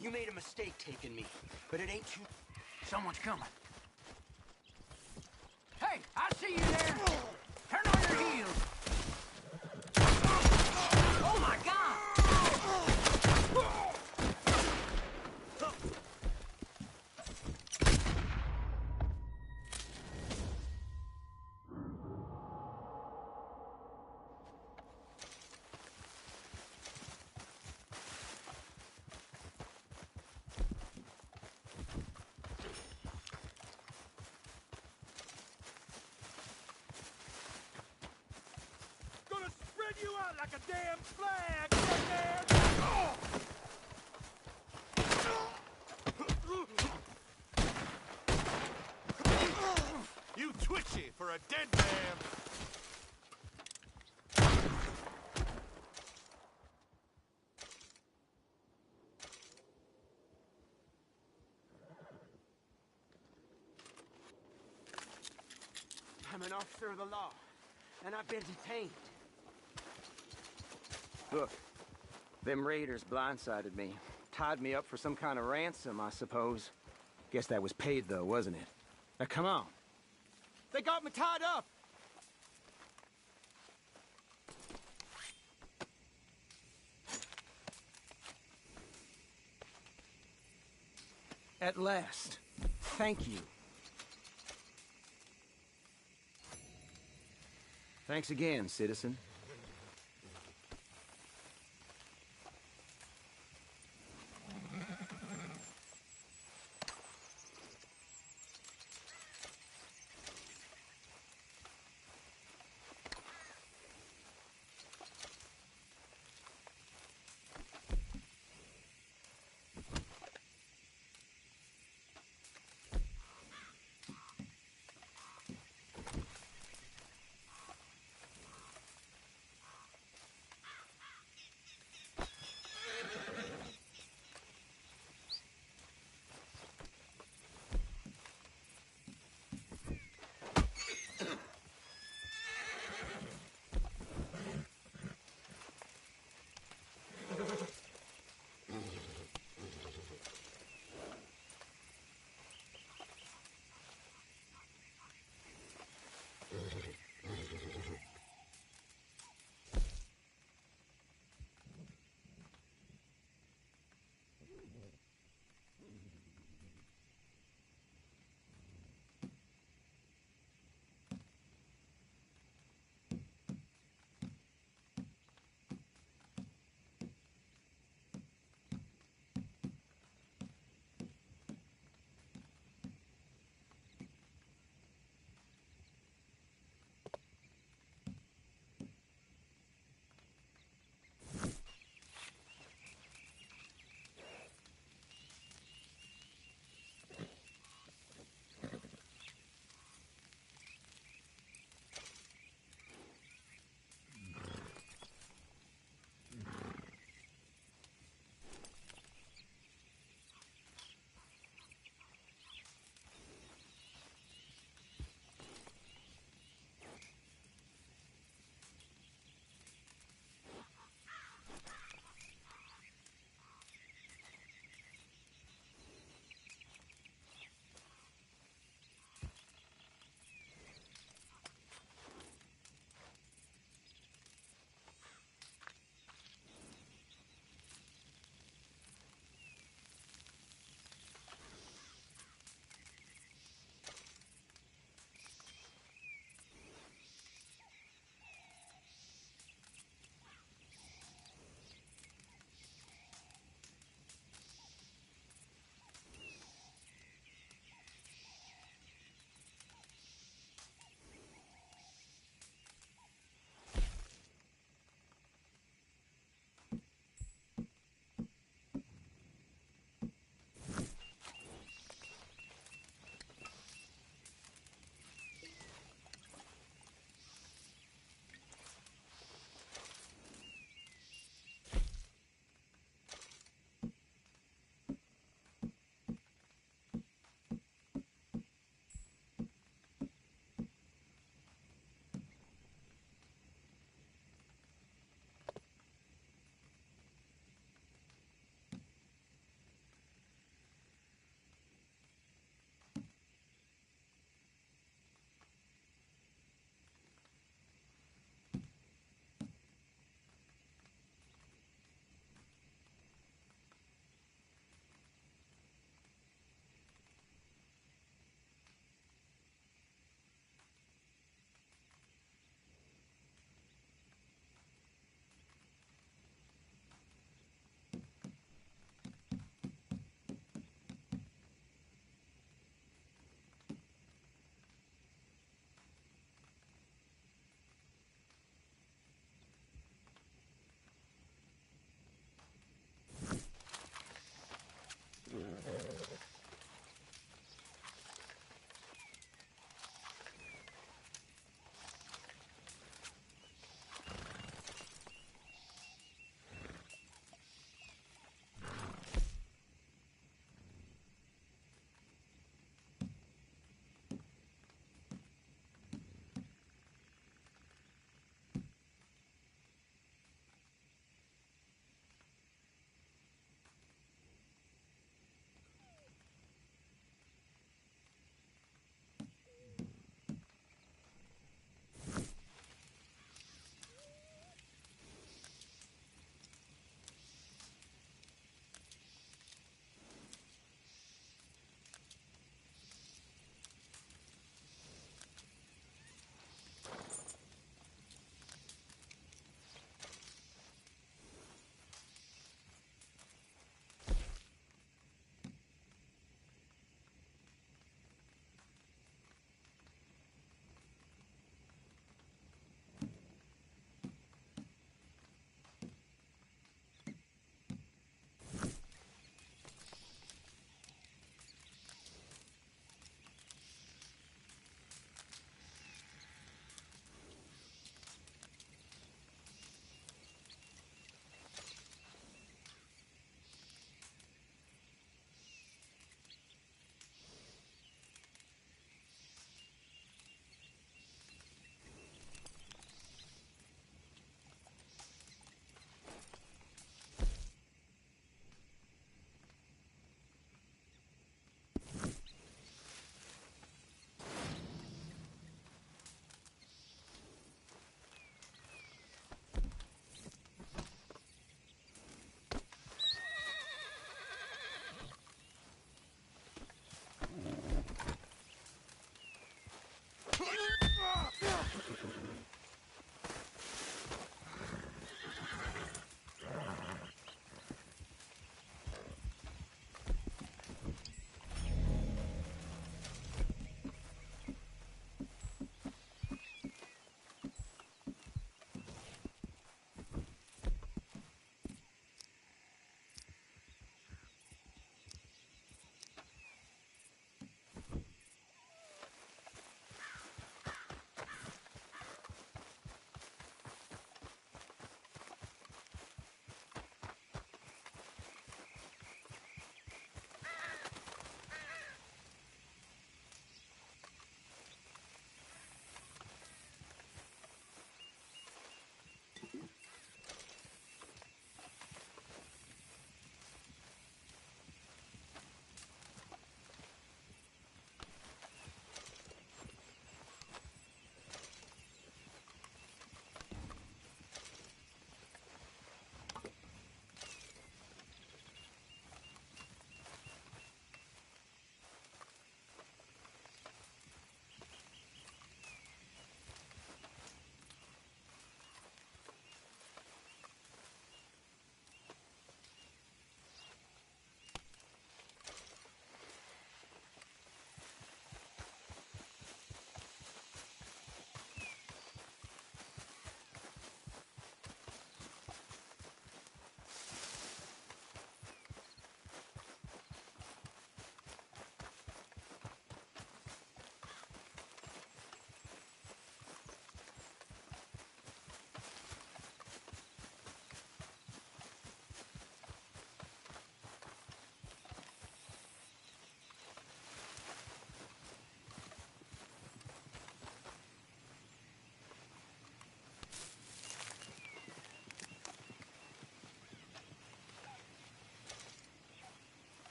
You made a mistake taking me, but it ain't too... Someone's coming. Hey, I see you there! Turn on your heels! Oh my God! You out like a damn flag, man! You twitchy for a dead man! I'm an officer of the law, and I've been detained. Look, them raiders blindsided me. Tied me up for some kind of ransom, I suppose. Guess that was paid, though, wasn't it? Now, come on. They got me tied up! At last. Thank you. Thanks again, citizen.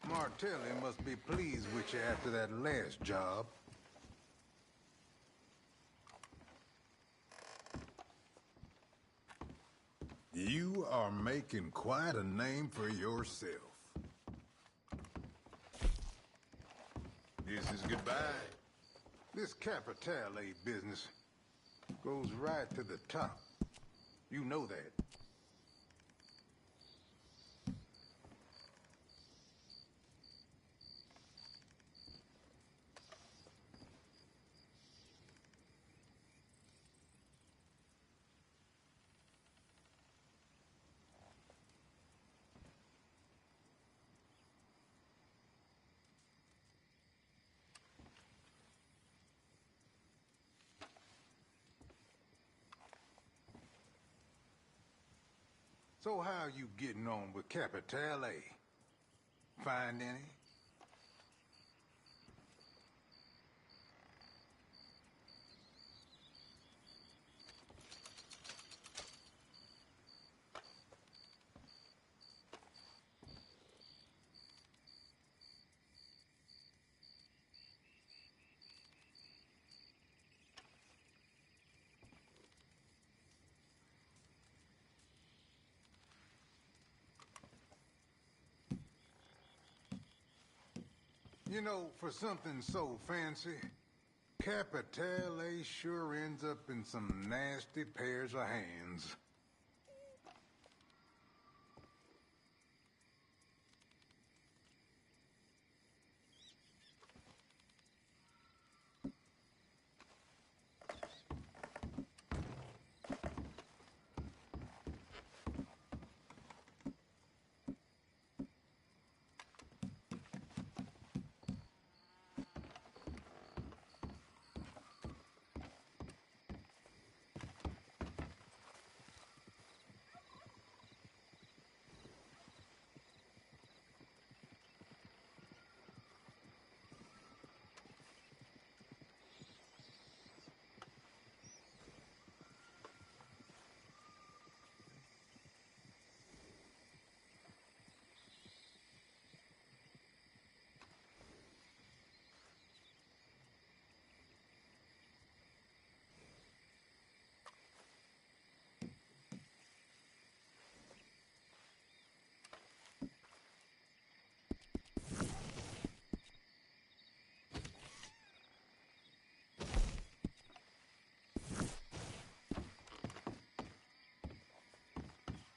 Martelli must be pleased with you after that last job. You are making quite a name for yourself. This is goodbye. This Capitale business goes right to the top. You know that. So how you getting on with Capitale? Find any? You know, for something so fancy, Capitale sure ends up in some nasty pairs of hands.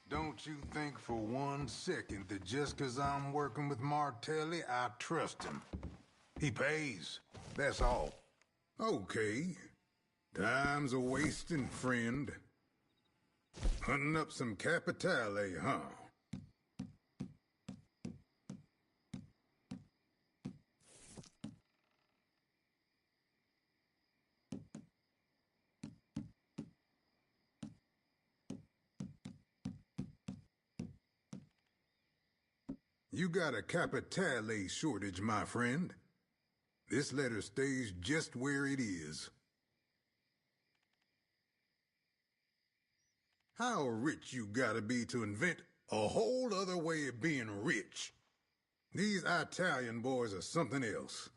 Don't you think for 1 second that just 'cause I'm working with Martelli, I trust him. He pays. That's all. Okay. Time's a wasting, friend. Hunting up some Capitale, huh? You got a Capitale shortage, my friend. This letter stays just where it is. How rich you gotta be to invent a whole other way of being rich? These Italian boys are something else.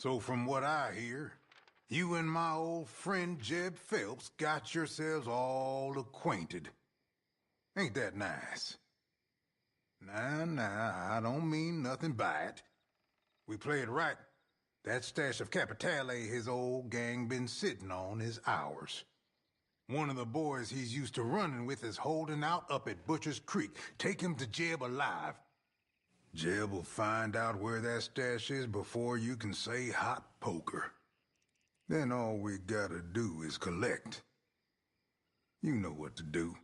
So from what I hear, you and my old friend Jeb Phelps got yourselves all acquainted. Ain't that nice? Nah, I don't mean nothing by it. We play it right. That stash of Capitale his old gang been sitting on is ours. One of the boys he's used to running with is holding out up at Butcher's Creek. Take him to Jeb alive. Jeb will find out where that stash is before you can say hot poker. Then all we gotta do is collect. You know what to do.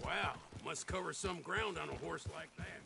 Wow, must cover some ground on a horse like that.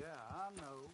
Yeah, I know.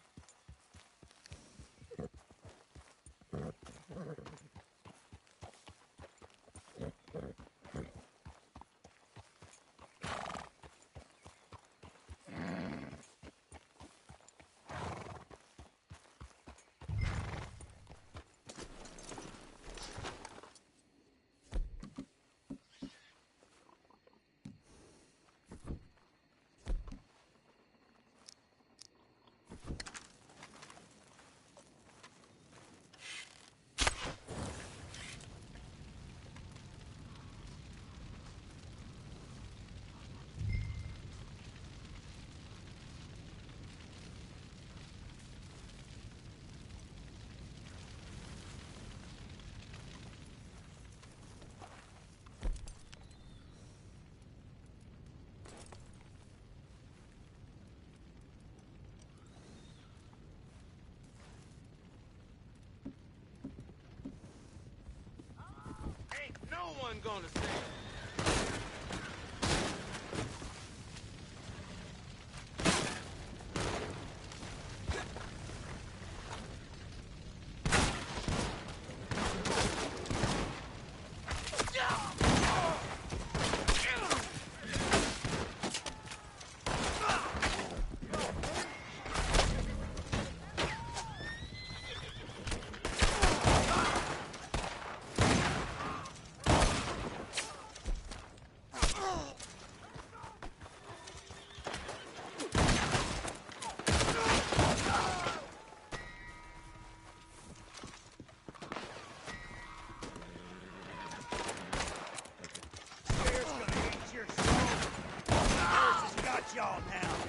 one gonna say. Y'all now.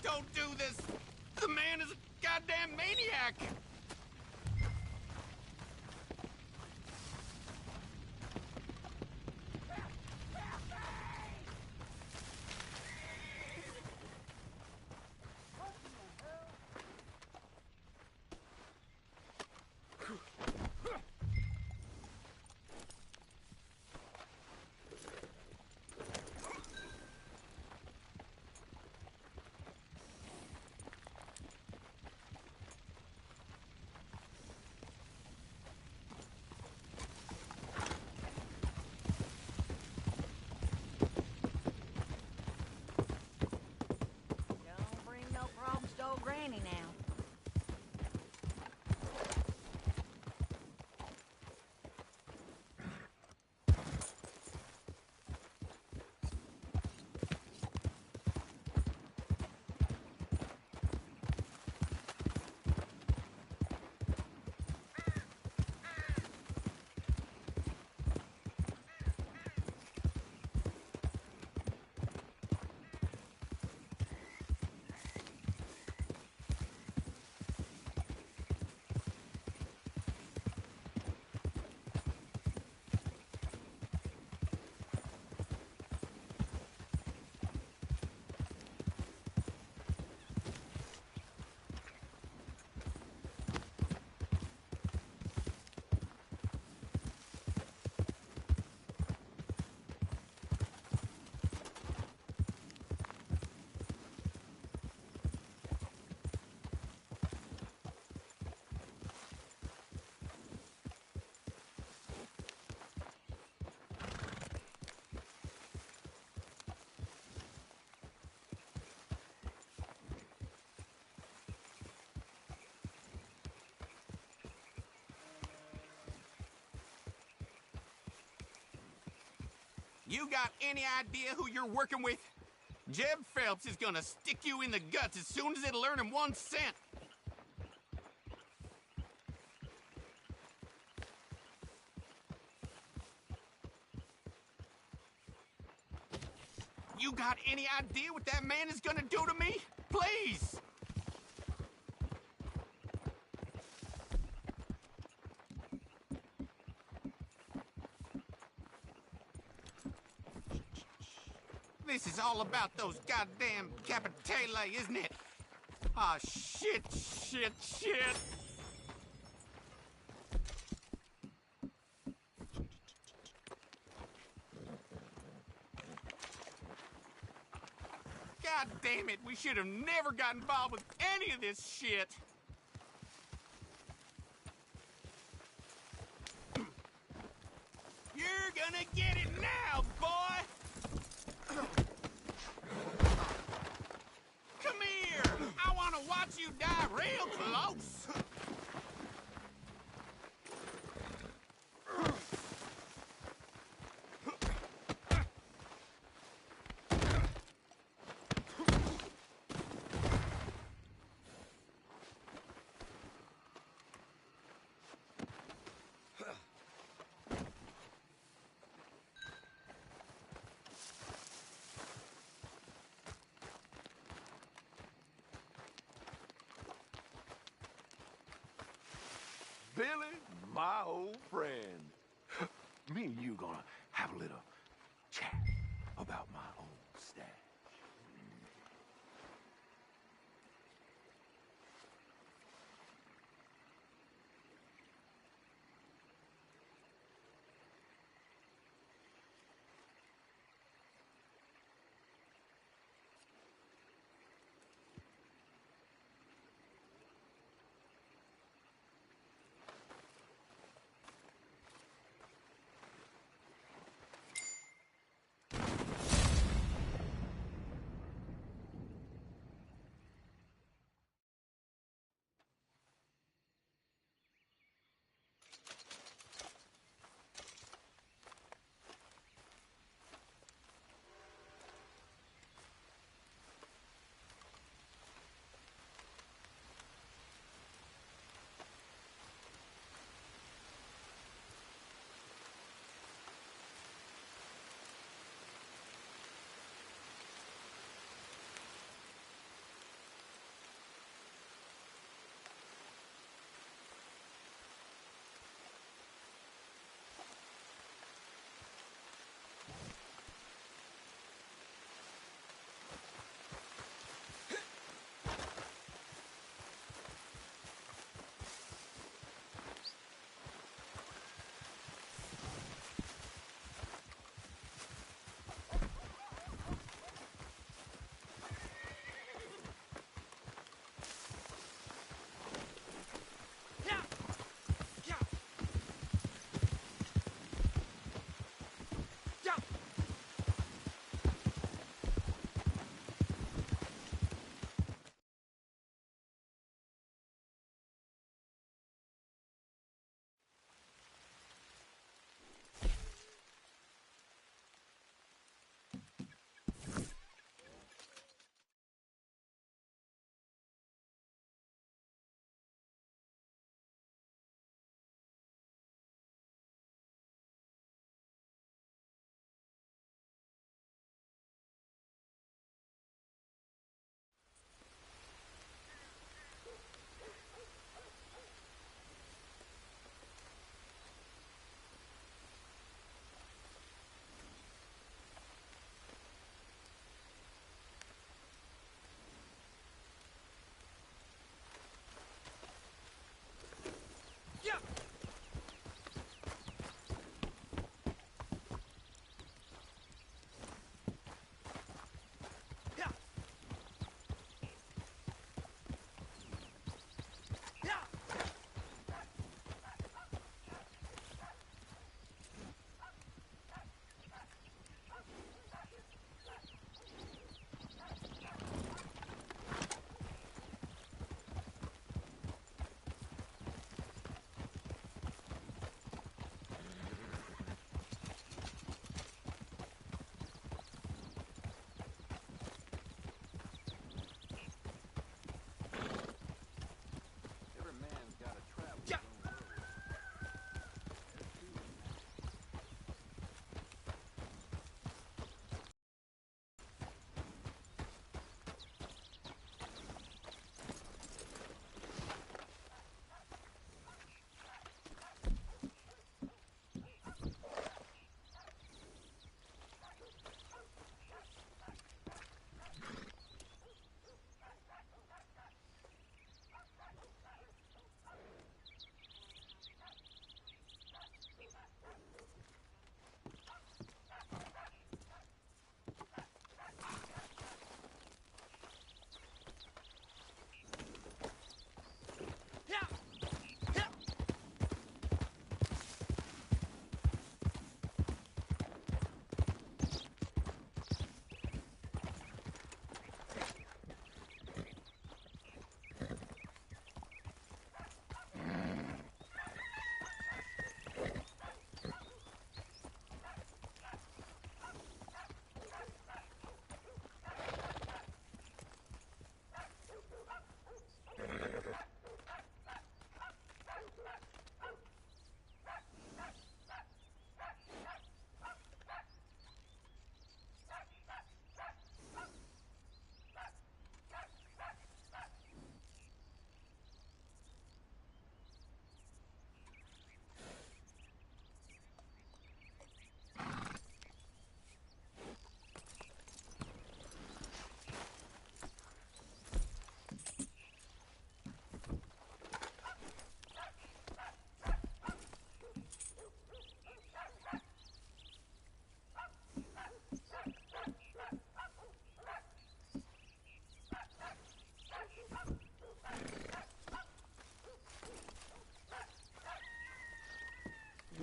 Don't do this! The man is a goddamn maniac! You got any idea who you're working with? Jeb Phelps is gonna stick you in the guts as soon as it'll earn him 1 cent. You got any idea what that man is gonna do to me? Please! This is all about those goddamn Capitale, isn't it? Ah, shit. God damn it, we should have never got involved with any of this shit. You're gonna get it now, boy! Come here! I want to watch you die real close! Billy, my old friend. Me and you gonna have a little chat about my old stash.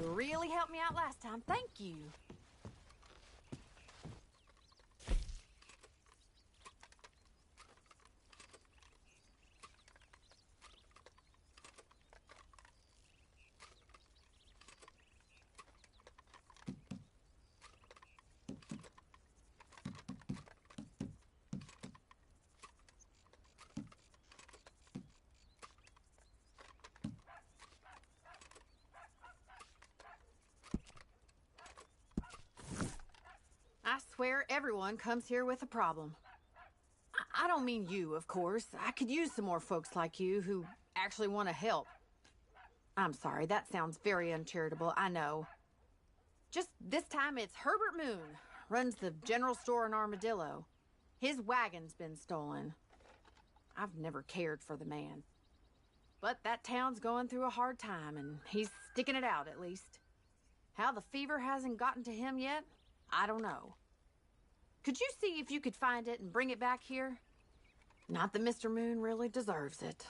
really helped me out last time. Thank you. I swear everyone comes here with a problem. I don't mean you, of course. I could use some more folks like you who actually want to help. I'm sorry, that sounds very uncharitable, I know. Just this time it's Herbert Moon, runs the general store in Armadillo. His wagon's been stolen. I've never cared for the man. But that town's going through a hard time, and he's sticking it out at least. How the fever hasn't gotten to him yet, I don't know. Could you see if you could find it and bring it back here? Not that Mr. Moon really deserves it.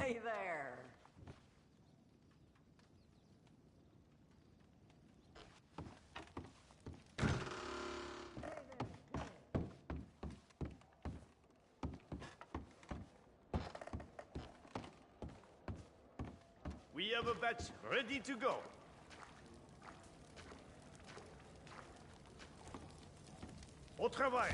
Hey there. We have a batch ready to go. Au travail.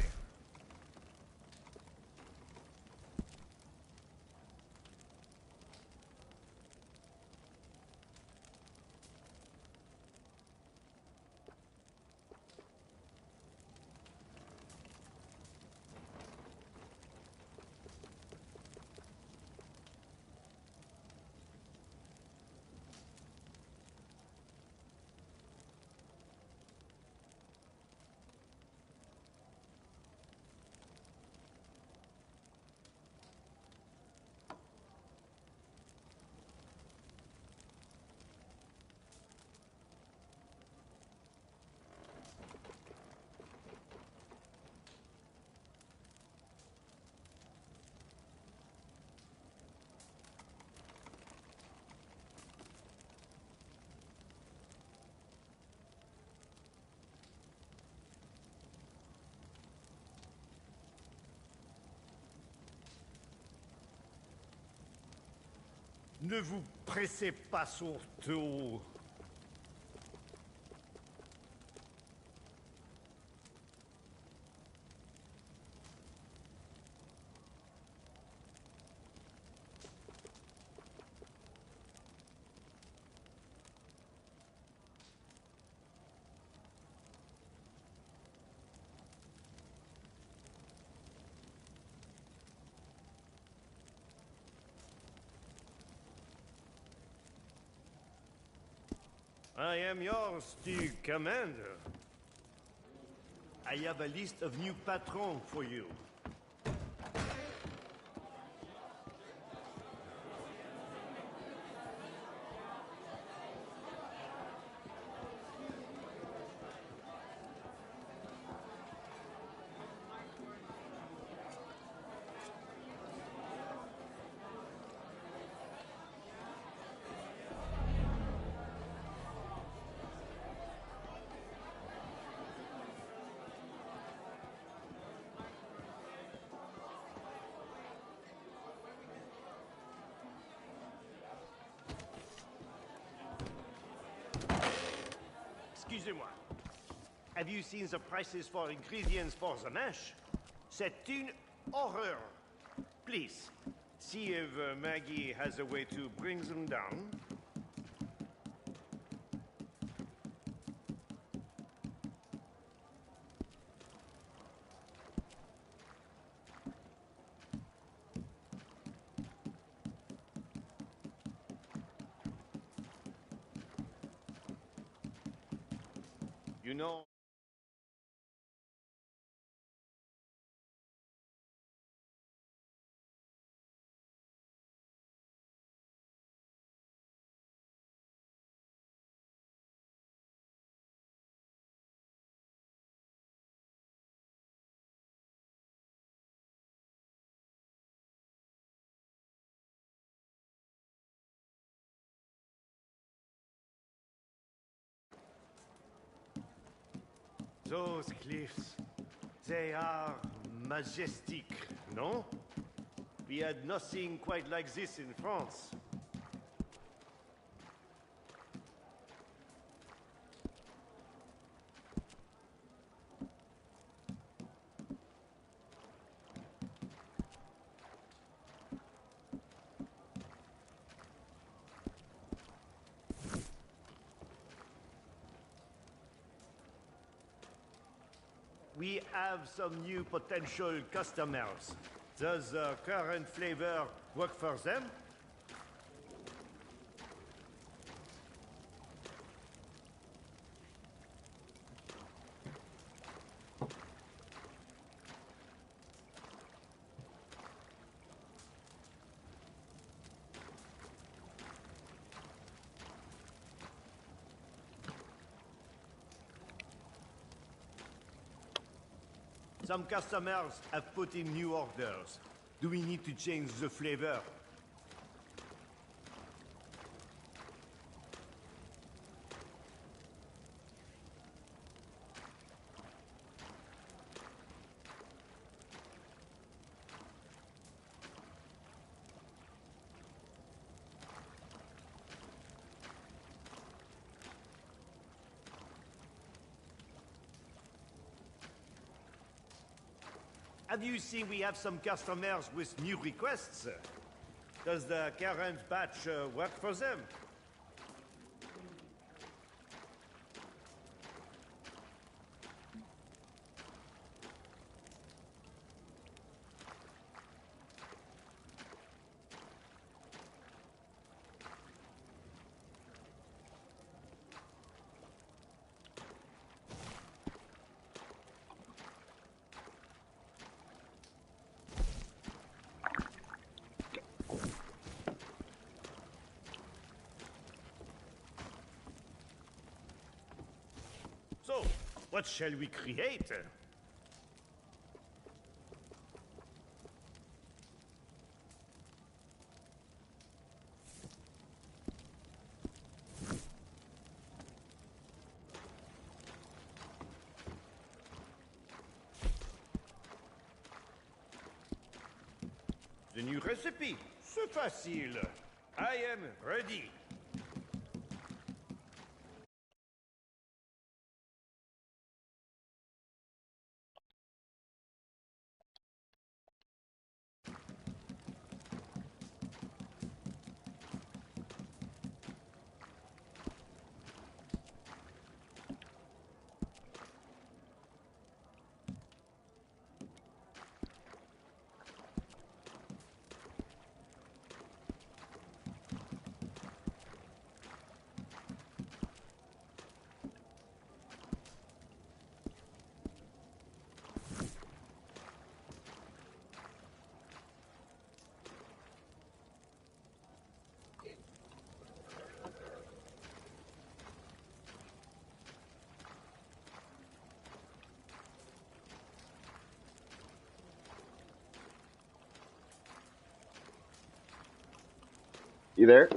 Ne vous pressez pas surtout. I am yours to command. I have a list of new patrons for you. Excusez-moi. Have you seen the prices for ingredients for the mash? C'est une horreur. Please, see if Maggie has a way to bring them down. You know... Those cliffs, they are majestic, no? We had nothing quite like this in France. We have some new potential customers. Does the current flavor work for them? Some customers have put in new orders. Do we need to change the flavor? Have you seen we have some customers with new requests? Does the current batch work for them? So, what shall we create? The new recipe. C'est facile. I am ready. You there?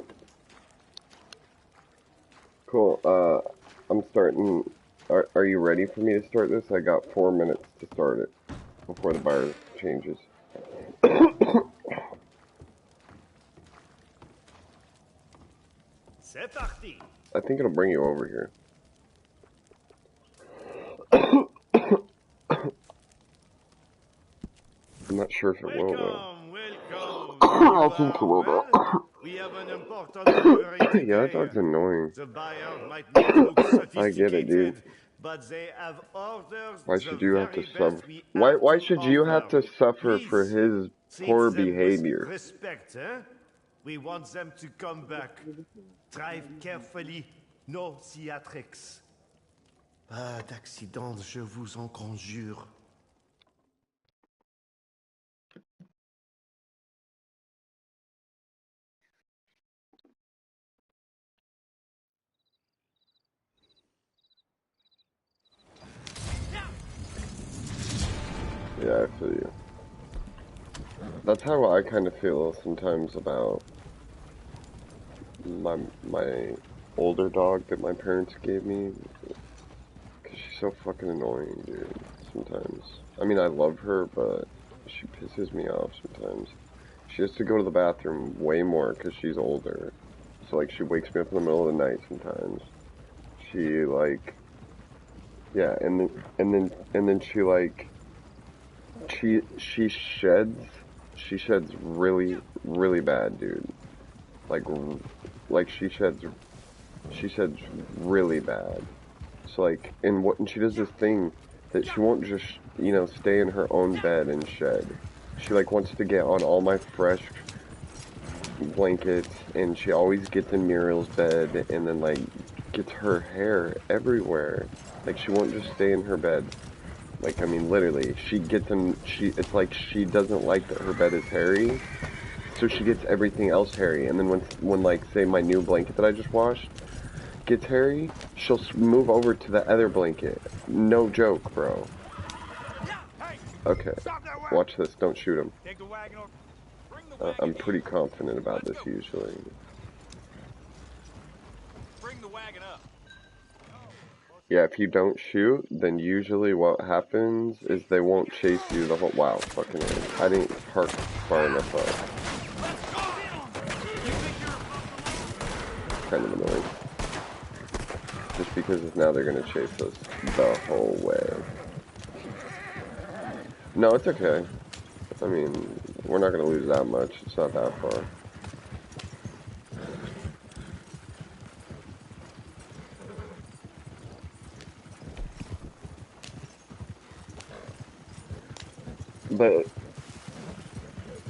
Cool. I'm starting. Are you ready for me to start this? I got 4 minutes to start it before the bar changes. C'est parti. I think it'll bring you over here. I'm not sure if it will though. Welcome. I think it will though. We have an important delivery Yeah, that today. dog's annoying. The buyer might not look I get it, dude. sophisticated, but they have ordered Why the should you have to very suffer? best we Why have should to you have to offer. suffer Please for his treat poor them with behavior? respect, eh? We want them to come back. Drive carefully, no theatrics. Pas d'accident, je vous en conjure. Yeah, I feel you. That's how I kind of feel sometimes about my older dog that my parents gave me. Cause she's so fucking annoying, dude. Sometimes. I mean, I love her, but she pisses me off sometimes. She has to go to the bathroom way more because she's older. So like, she wakes me up in the middle of the night sometimes. She like, yeah, and then she like. She sheds really bad, dude. Like she sheds really bad. So like, and she does this thing that she won't just, you know, stay in her own bed and shed. She like wants to get on all my fresh blankets, and she always gets in Muriel's bed, and then like gets her hair everywhere. Like she won't just stay in her bed. Like, I mean, literally, she gets in, it's like she doesn't like that her bed is hairy, so she gets everything else hairy, and then when like, say my new blanket that I just washed gets hairy, she'll move over to the other blanket. No joke, bro. Okay, watch this, don't shoot him. I'm pretty confident about this usually. Bring the wagon up. Yeah, if you don't shoot, then usually what happens is they won't chase you the whole— wow, fucking A. I didn't park far enough up. Kind of annoying. Just because now they're gonna chase us the whole way. No, it's okay. I mean, we're not gonna lose that much. It's not that far.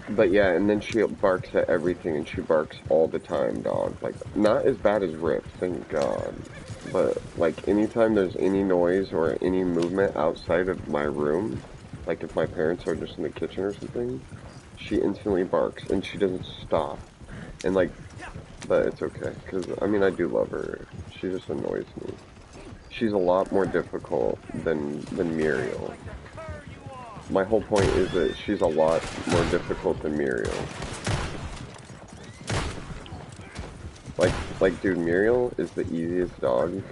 But yeah, and then she barks at everything, and she barks all the time, dog. Like, not as bad as Rip, thank God. But, like, anytime there's any noise or any movement outside of my room, like if my parents are just in the kitchen or something, she instantly barks, and she doesn't stop. And, like, but it's okay, because, I mean, I do love her. She just annoys me. She's a lot more difficult than Muriel. My whole point is that she's a lot more difficult than Muriel. Like, dude, Muriel is the easiest dog.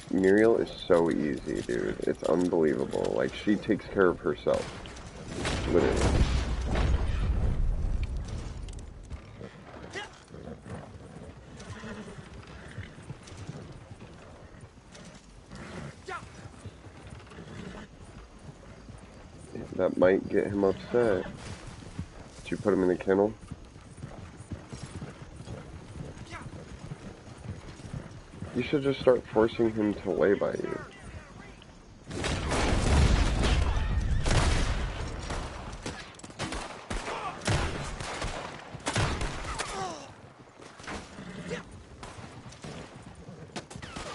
Muriel is so easy, dude. It's unbelievable. Like, she takes care of herself. Literally. That might get him upset. Did you put him in the kennel? You should just start forcing him to lay by you.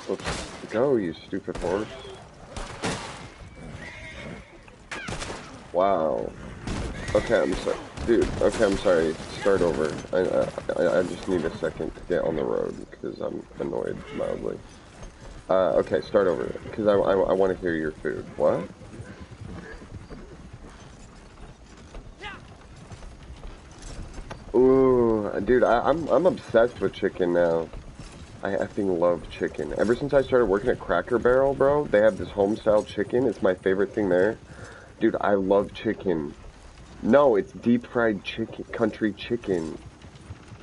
Let's go, you stupid horse. Wow. Okay, I'm sorry. Dude, okay, I'm sorry. Start over. I just need a second to get on the road, because I'm annoyed, mildly. Okay, start over, because I want to hear your food. What? Ooh, dude, I'm obsessed with chicken now. I effing love chicken. Ever since I started working at Cracker Barrel, bro, they have this home-style chicken. It's my favorite thing there. Dude, I love chicken. No, it's deep-fried chicken, country chicken.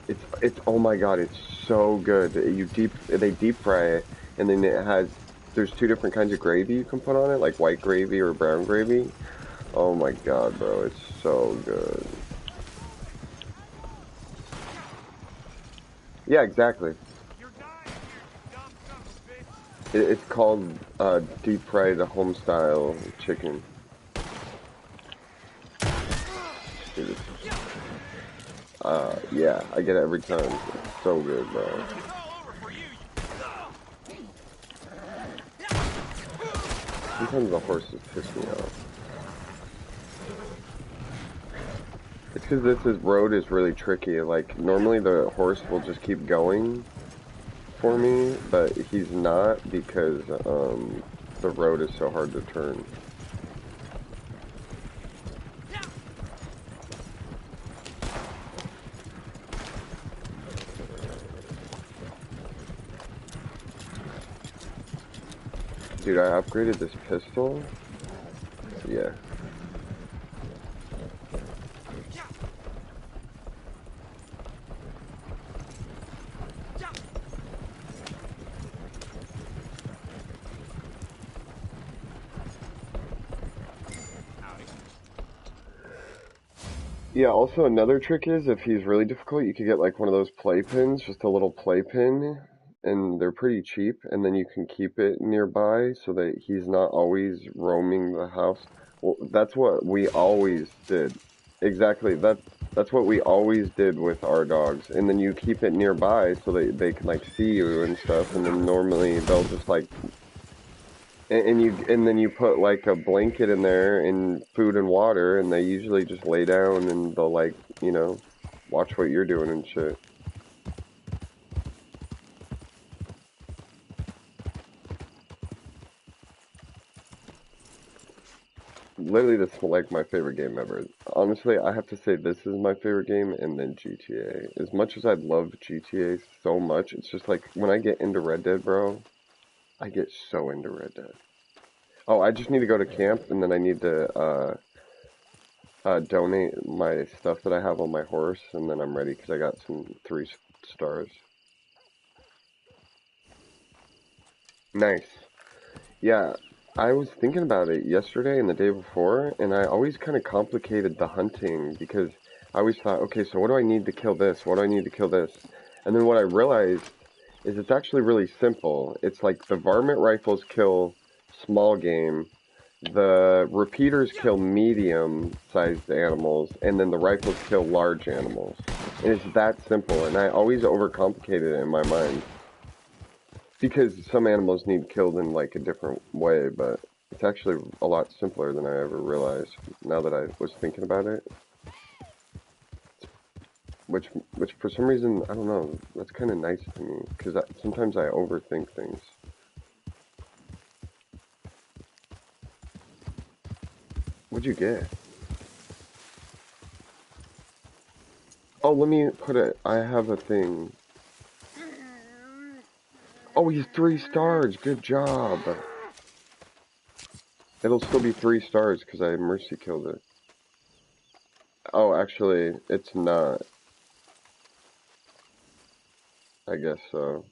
It's oh my god, it's so good. They deep fry it, and then there's two different kinds of gravy you can put on it, like white gravy or brown gravy. Oh my god, bro, it's so good. Yeah, exactly. It's called deep-fried home-style chicken. Yeah, I get it every time. It's so good, bro. Sometimes the horses piss me off. It's because this road is really tricky. Like, normally the horse will just keep going for me, but he's not because, the road is so hard to turn. Dude, I upgraded this pistol. Yeah. Yeah, also another trick is if he's really difficult, you could get like one of those playpins, just a little playpin, and they're pretty cheap, and then you can keep it nearby so that he's not always roaming the house. Well, that's what we always did. Exactly, that's what we always did with our dogs, and then you keep it nearby so that they can like see you and stuff, and then normally they'll just like and then you put like a blanket in there and food and water, and they usually just lay down and they'll like, you know, watch what you're doing and shit. Literally, this is like my favorite game ever. Honestly, I have to say this is my favorite game, and then GTA. As much as I love GTA so much, it's just like when I get into Red Dead, bro, I get so into Red Dead. Oh, I just need to go to camp, and then I need to donate my stuff that I have on my horse, and then I'm ready because I got some 3 stars. Nice. Yeah. I was thinking about it yesterday and the day before, and I always kind of complicated the hunting because I always thought, okay, so what do I need to kill this? What do I need to kill this? And then what I realized is it's actually really simple. It's like the varmint rifles kill small game, the repeaters kill medium-sized animals, and then the rifles kill large animals. And it's that simple, and I always overcomplicated it in my mind. Because some animals need killed in like a different way, but it's actually a lot simpler than I ever realized now that I was thinking about it. Which for some reason, I don't know, that's kind of nice to me, because sometimes I overthink things. What'd you get? Oh, let me put it, I have a thing. Oh, he's 3 stars, good job. It'll still be 3 stars because I mercy killed it. Oh, actually, it's not. I guess so.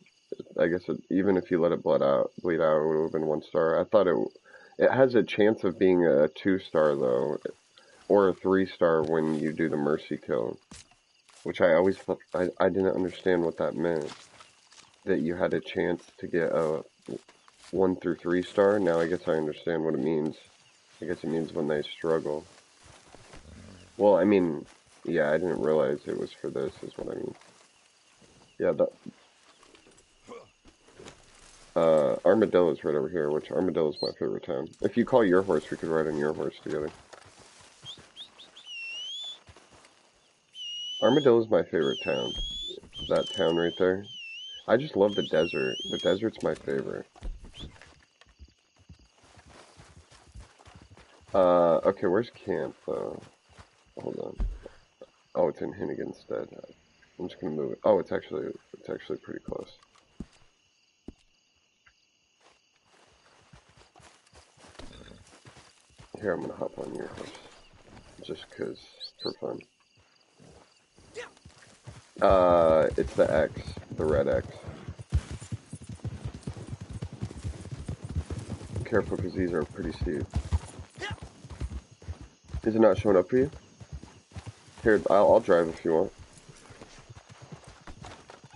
I guess even if you let it bleed out, it would have been 1 star. I thought it has a chance of being a 2 star though, or a 3 star when you do the mercy kill, which I always thought I didn't understand what that meant. That you had a chance to get a 1 through 3 star. Now I guess I understand what it means. I guess it means when they struggle. Well, I mean, yeah, I didn't realize it was for this, is what I mean. Yeah, Armadillo's right over here, which Armadillo's my favorite town. If you call your horse, we could ride on your horse together. Armadillo's my favorite town. That town right there. I just love the desert. The desert's my favorite. Okay, where's camp, though? Hold on. Oh, it's in Hinniganstead. I'm just gonna move it. Oh, it's actually pretty close. Here, I'm gonna hop on your horse. Just 'cause, for fun. It's the X. The red X. Careful, because these are pretty steep. Is it not showing up for you? Here, I'll drive if you want.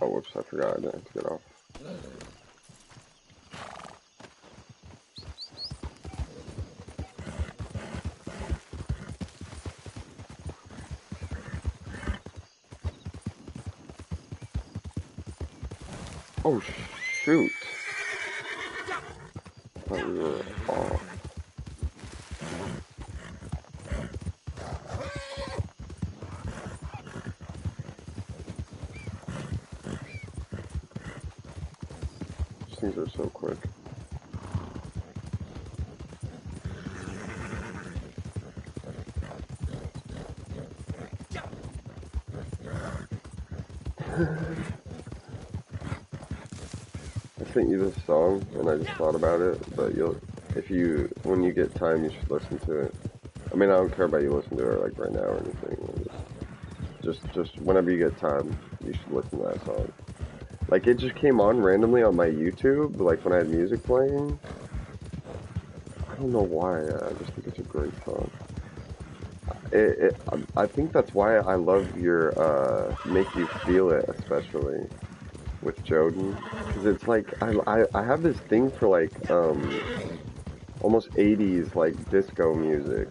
Oh, whoops, I forgot. I didn't have to get off. Oh, shoot. I thought we were off. These things are so quick. I sent you this song, and I just thought about it, but when you get time, you should listen to it. I mean, I don't care about you listening to it, like, right now or anything. Just whenever you get time, you should listen to that song. Like, it just came on randomly on my YouTube, like, when I had music playing. I don't know why, I just think it's a great song. I think that's why I love your, Make You Feel It, especially, with Joden. Because it's like, I have this thing for, like, almost 80s, like, disco music.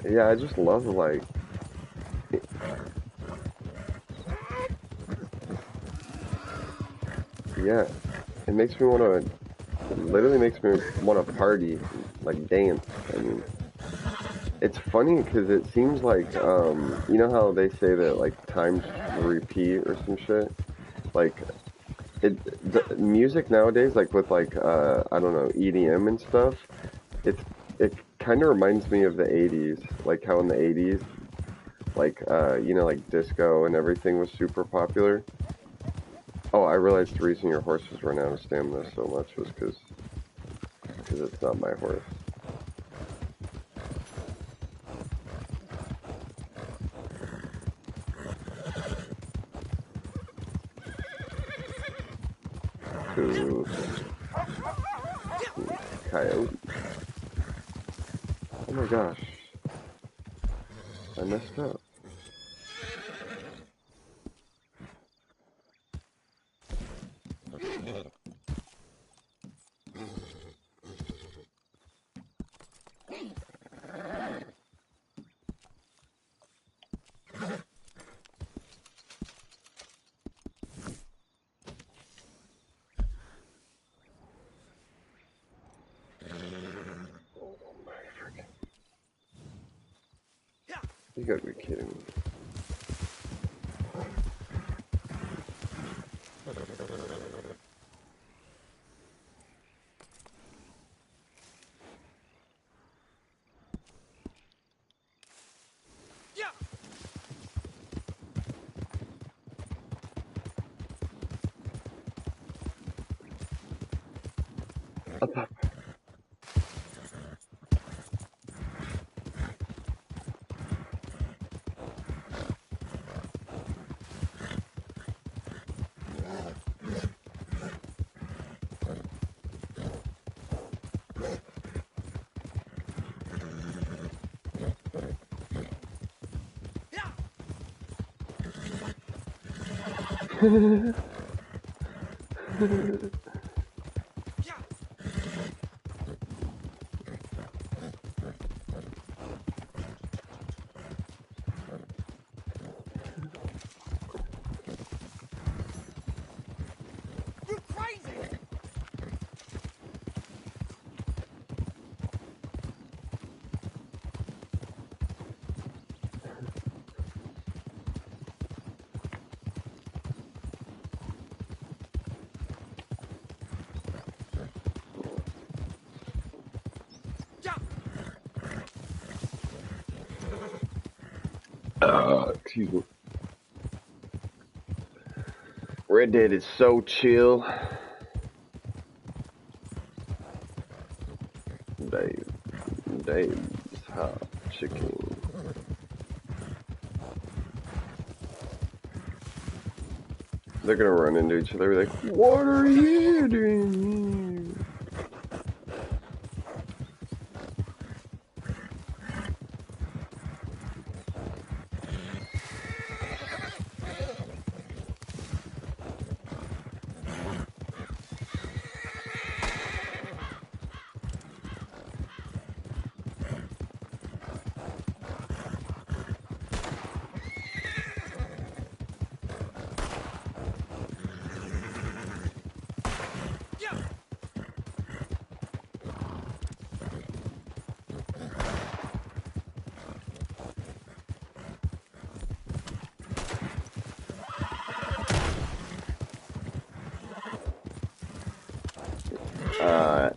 Yeah, I just love, like... Yeah, it makes me want to... literally makes me want to party, like, dance. I mean, it's funny because it seems like, you know how they say that, like, times repeat or some shit? Like, the music nowadays, like, with, like, I don't know, EDM and stuff, it kind of reminds me of the 80s, like how in the 80s, like, you know, like, disco and everything was super popular. Oh, I realized the reason your horse was running out of stamina so much was because it's not my horse. Goose. Coyote. Oh my gosh. I messed up. You gotta be kidding me. Up, up. You crazy! Excuse me. Red Dead is so chill. Dave's hot chicken. They're gonna run into each other like, what are you doing here?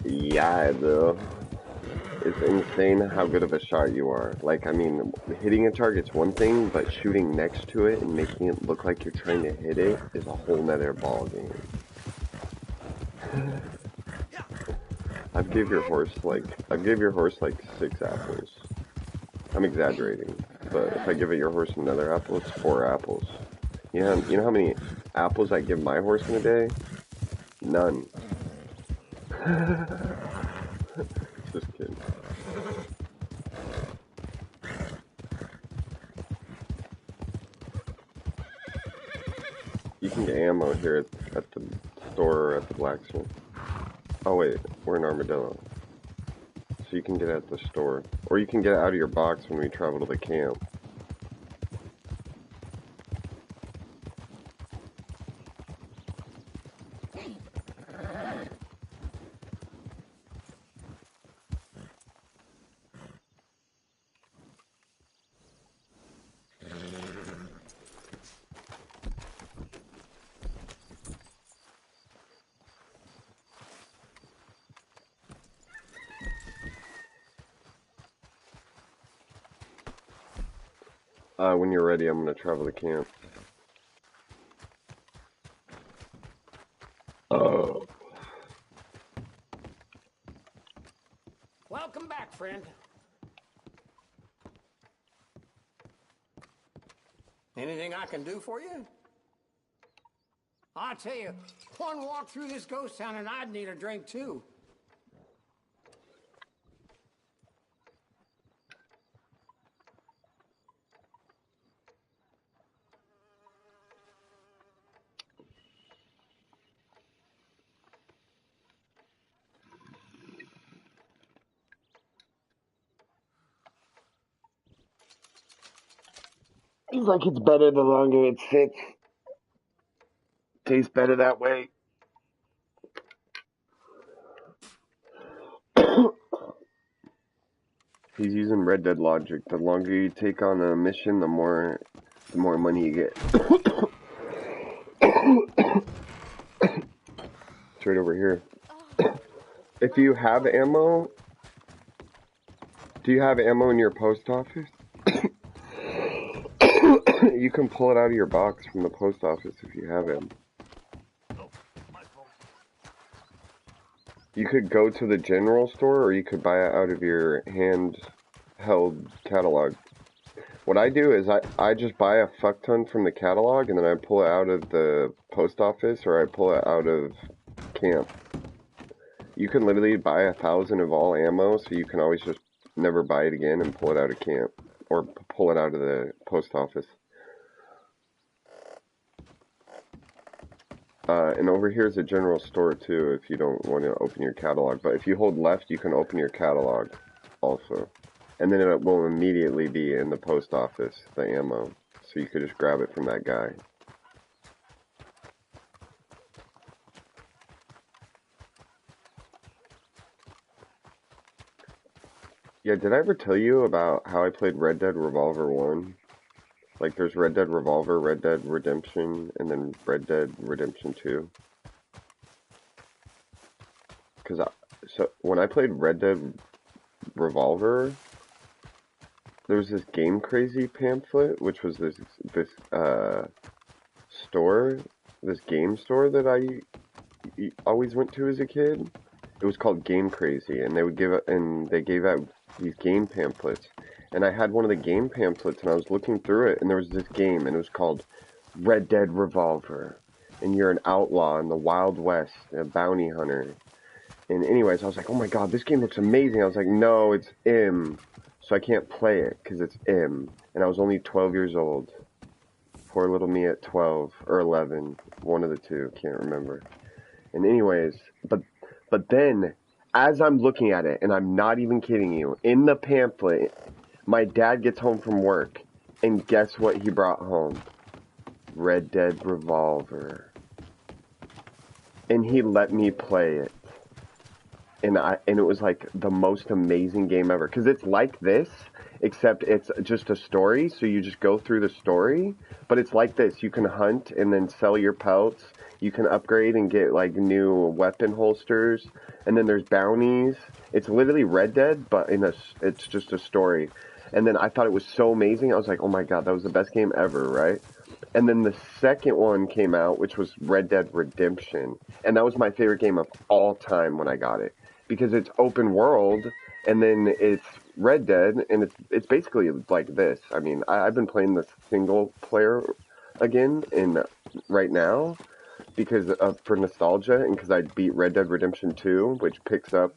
Yeah, though. It's insane how good of a shot you are. Like, I mean, hitting a target's one thing, but shooting next to it and making it look like you're trying to hit it is a whole nother ball game. I'd give your horse like 6 apples. I'm exaggerating, but if I give it your horse another apple, it's 4 apples. You know how many apples I give my horse in a day? None. Just kidding. You can get ammo here at the store or at the blacksmith. Oh wait, we're in Armadillo. So you can get it at the store. Or you can get it out of your box when we travel to the camp. When you're ready, I'm gonna travel to camp. Oh. Welcome back, friend. Anything I can do for you? I tell you, one walk through this ghost town and I'd need a drink too. Seems like it's better the longer it sits. Tastes better that way. He's using Red Dead logic. The longer you take on a mission, the more money you get. It's right over here. If you have ammo, do you have ammo in your post office? You can pull it out of your box from the post office if you have ammo. You could go to the general store, or you could buy it out of your handheld catalog. What I do is I just buy a fuck ton from the catalog, and then I pull it out of the post office, or I pull it out of camp. You can literally buy 1,000 of all ammo, so you can always just never buy it again and pull it out of camp, or pull it out of the post office. And over here is a general store too, if you don't want to open your catalog. But if you hold left, you can open your catalog also. And then it will immediately be in the post office, the ammo. So you could just grab it from that guy. Yeah, did I ever tell you about how I played Red Dead Revolver 1? Like, there's Red Dead Revolver, Red Dead Redemption, and then Red Dead Redemption 2. So when I played Red Dead Revolver, there was this Game Crazy pamphlet, which was this store, this game store that I always went to as a kid. It was called Game Crazy, and they gave out these game pamphlets. And I had one of the game pamphlets, and I was looking through it, and there was this game, and it was called Red Dead Revolver. And you're an outlaw in the Wild West, a bounty hunter. And anyways, I was like, oh my god, this game looks amazing. I was like, no, it's M. So I can't play it, because it's M. And I was only 12 years old. Poor little me at 12, or 11. One of the two, can't remember. And anyways, but then, as I'm looking at it, and I'm not even kidding you, in the pamphlet, my dad gets home from work, and guess what he brought home? Red Dead Revolver. And he let me play it. And it was like the most amazing game ever. Because it's like this, except it's just a story, so you just go through the story. But it's like this, you can hunt and then sell your pelts. You can upgrade and get like new weapon holsters. And then there's bounties. It's literally Red Dead, but it's just a story. And then I thought it was so amazing. I was like, oh my god, that was the best game ever, right? And then the second one came out, which was Red Dead Redemption. And that was my favorite game of all time when I got it. Because it's open world, and then it's Red Dead, and it's basically like this. I mean, I've been playing the single player again right now because for nostalgia, and because I beat Red Dead Redemption 2, which picks up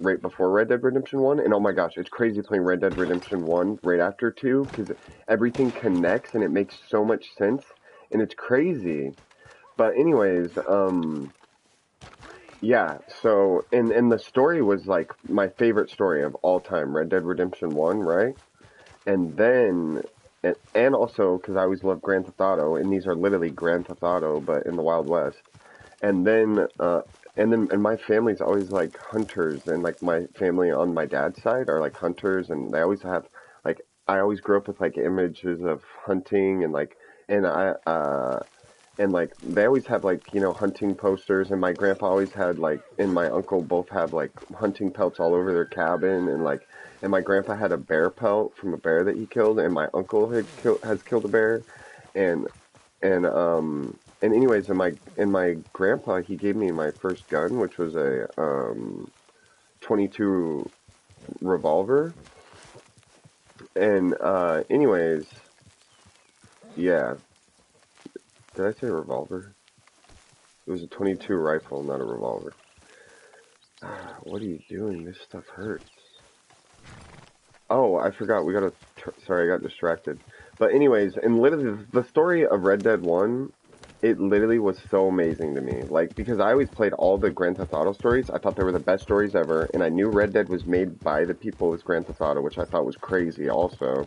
right before Red Dead Redemption 1, and oh my gosh, it's crazy playing Red Dead Redemption 1 right after 2, because everything connects, and it makes so much sense, and it's crazy. But anyways, yeah, so, and the story was like my favorite story of all time, Red Dead Redemption 1, right? And then, and also, because I always loved Grand Theft Auto, and these are literally Grand Theft Auto, but in the Wild West. And then my family's always like hunters, and like my family on my dad's side are like hunters, and they always have, like, I always grew up with like images of hunting, and like, and like, they always have like, you know, hunting posters, and my grandpa always had like, and my uncle both have like hunting pelts all over their cabin, and like, and my grandpa had a bear pelt from a bear that he killed, and my uncle has killed a bear, and anyways, and my grandpa, he gave me my first gun, which was a 22 revolver, and anyways, yeah. Did I say revolver? It was a 22 rifle, not a revolver. What are you doing? This stuff hurts. Oh, I forgot. We gotta... Sorry, I got distracted. But anyways, and literally, the story of Red Dead 1, it literally was so amazing to me. Like, because I always played all the Grand Theft Auto stories. I thought they were the best stories ever. And I knew Red Dead was made by the people with Grand Theft Auto, which I thought was crazy also.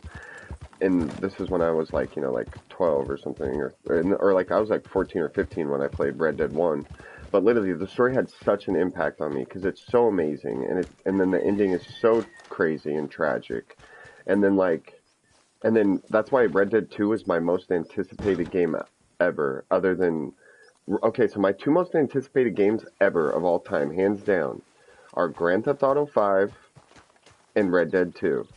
And this is when I was like, you know, like 12 or something. Or like, I was like 14 or 15 when I played Red Dead 1. But literally, the story had such an impact on me because it's so amazing, and then the ending is so crazy and tragic, and then that's why Red Dead 2 is my most anticipated game ever. Other than, okay, so my two most anticipated games ever of all time, hands down, are Grand Theft Auto 5 and Red Dead 2,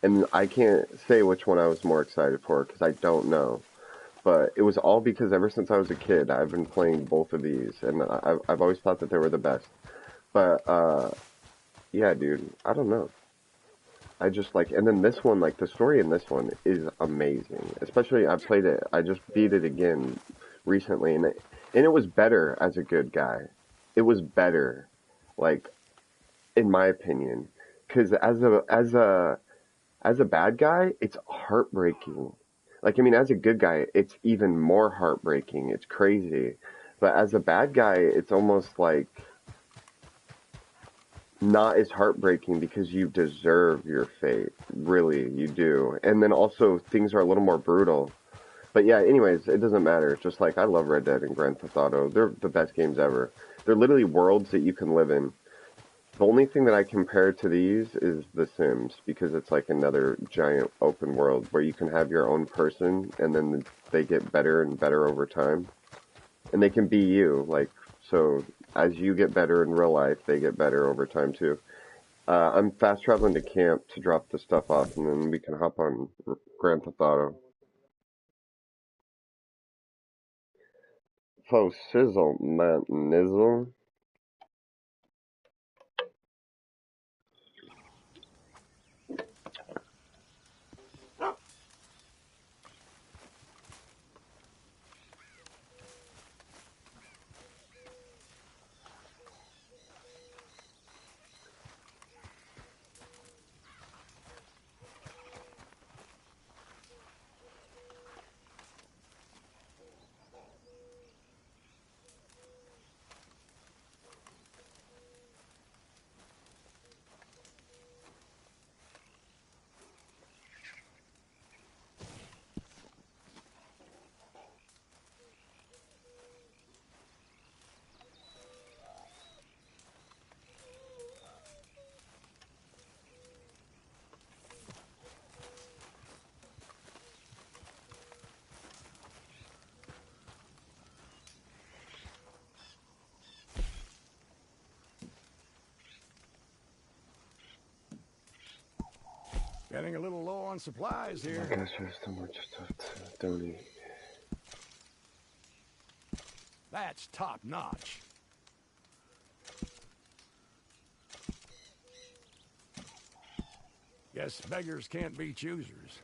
and I can't say which one I was more excited for because I don't know. But it was all because ever since I was a kid, I've been playing both of these, and I've always thought that they were the best. But, yeah, dude, I don't know. I just like, and then this one, like, the story in this one is amazing. Especially, I played it, I just beat it again recently, and it was better as a good guy. It was better, like, in my opinion. Because as a bad guy, it's heartbreaking. Like, I mean, as a good guy, it's even more heartbreaking. It's crazy. But as a bad guy, it's almost like not as heartbreaking because you deserve your fate. Really, you do. And then also, things are a little more brutal. But yeah, anyways, it doesn't matter. Just like, I love Red Dead and Grand Theft Auto. They're the best games ever. They're literally worlds that you can live in. The only thing that I compare to these is The Sims, because it's like another giant open world where you can have your own person, and then they get better and better over time. And they can be you, like, so as you get better in real life, they get better over time too. I'm fast traveling to camp to drop the stuff off, and then we can hop on Grand Theft Auto. Faux sizzle, man, nizzle. Getting a little low on supplies here. I guess there's so much stuff to donate. That's top notch. Guess beggars can't be choosers.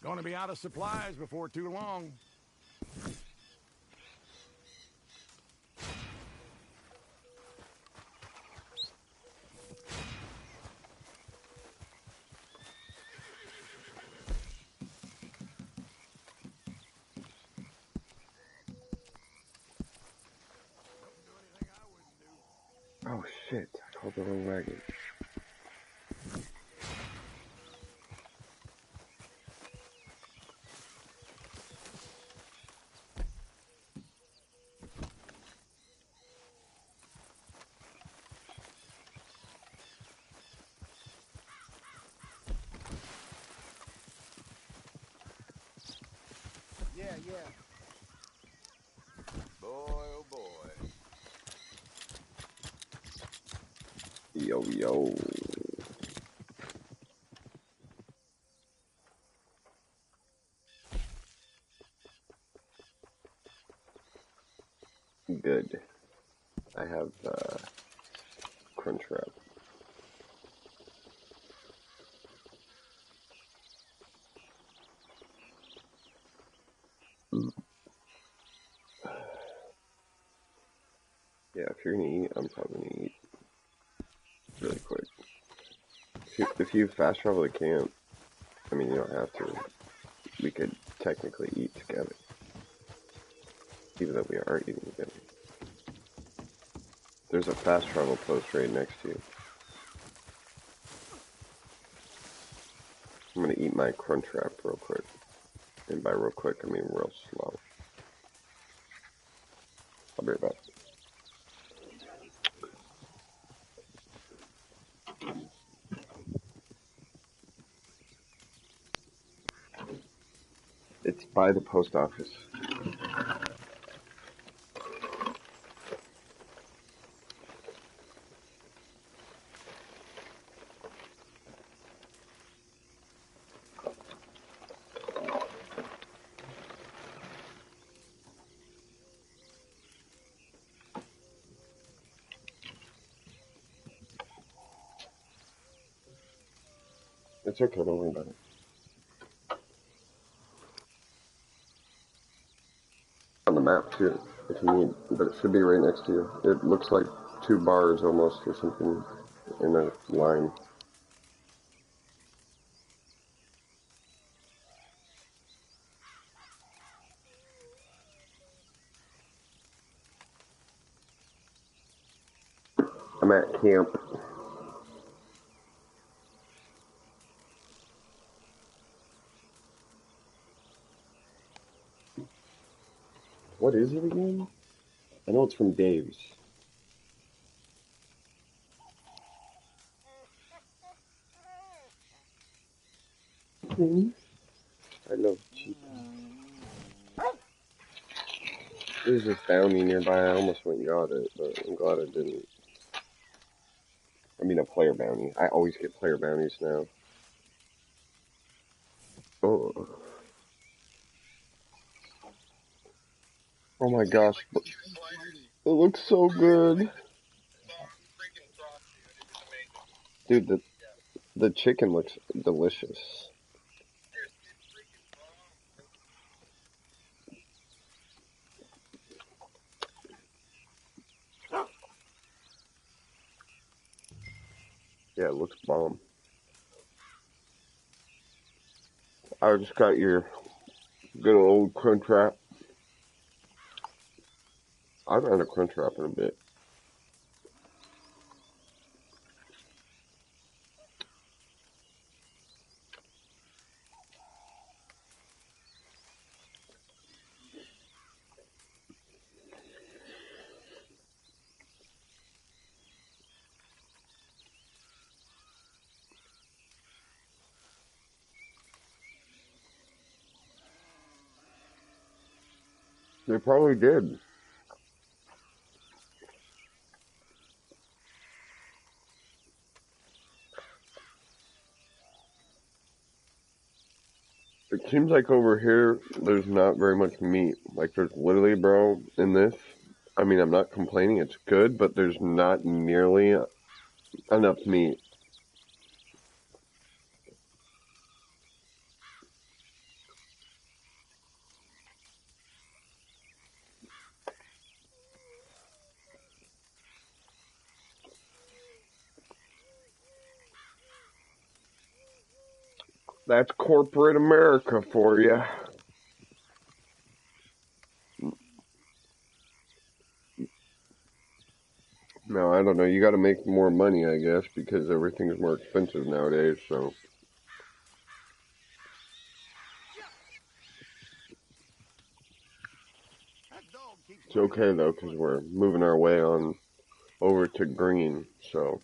Going to be out of supplies before too long. Oh shit, I called the wrong wagon. Yeah. Boy, oh boy. Yo. good. I have Crunchwrap. Yeah, if you're gonna eat, I'm probably gonna eat really quick. If you fast travel to camp, I mean, you don't have to. We could technically eat together, even though we are eating together. There's a fast travel post right next to you. I'm gonna eat my Crunchwrap real quick. And by real quick, I mean real slow. I'll be right back. It's by the post office. It's okay, don't worry about it. On the map too, if you need, but it should be right next to you. It looks like 2 bars almost or something in a line. I'm at camp. What is it again? I know it's from Dave's. I love cheese. There's this bounty nearby. I almost went and got it, but I'm glad I didn't. I mean, a player bounty. I always get player bounties now. Oh. Oh my gosh. It looks so good. Dude, the chicken looks delicious. Yeah, it looks bomb. I just got your good old Crunchwrap. I haven't had a Crunchwrap in a bit. They probably did. It seems like over here, there's not very much meat. Like, there's literally, bro, in this, I mean, I'm not complaining, it's good, but there's not nearly enough meat. That's corporate America for you. No, I don't know. You gotta make more money, I guess, because everything's more expensive nowadays, so. It's okay, though, because we're moving our way on over to green, so.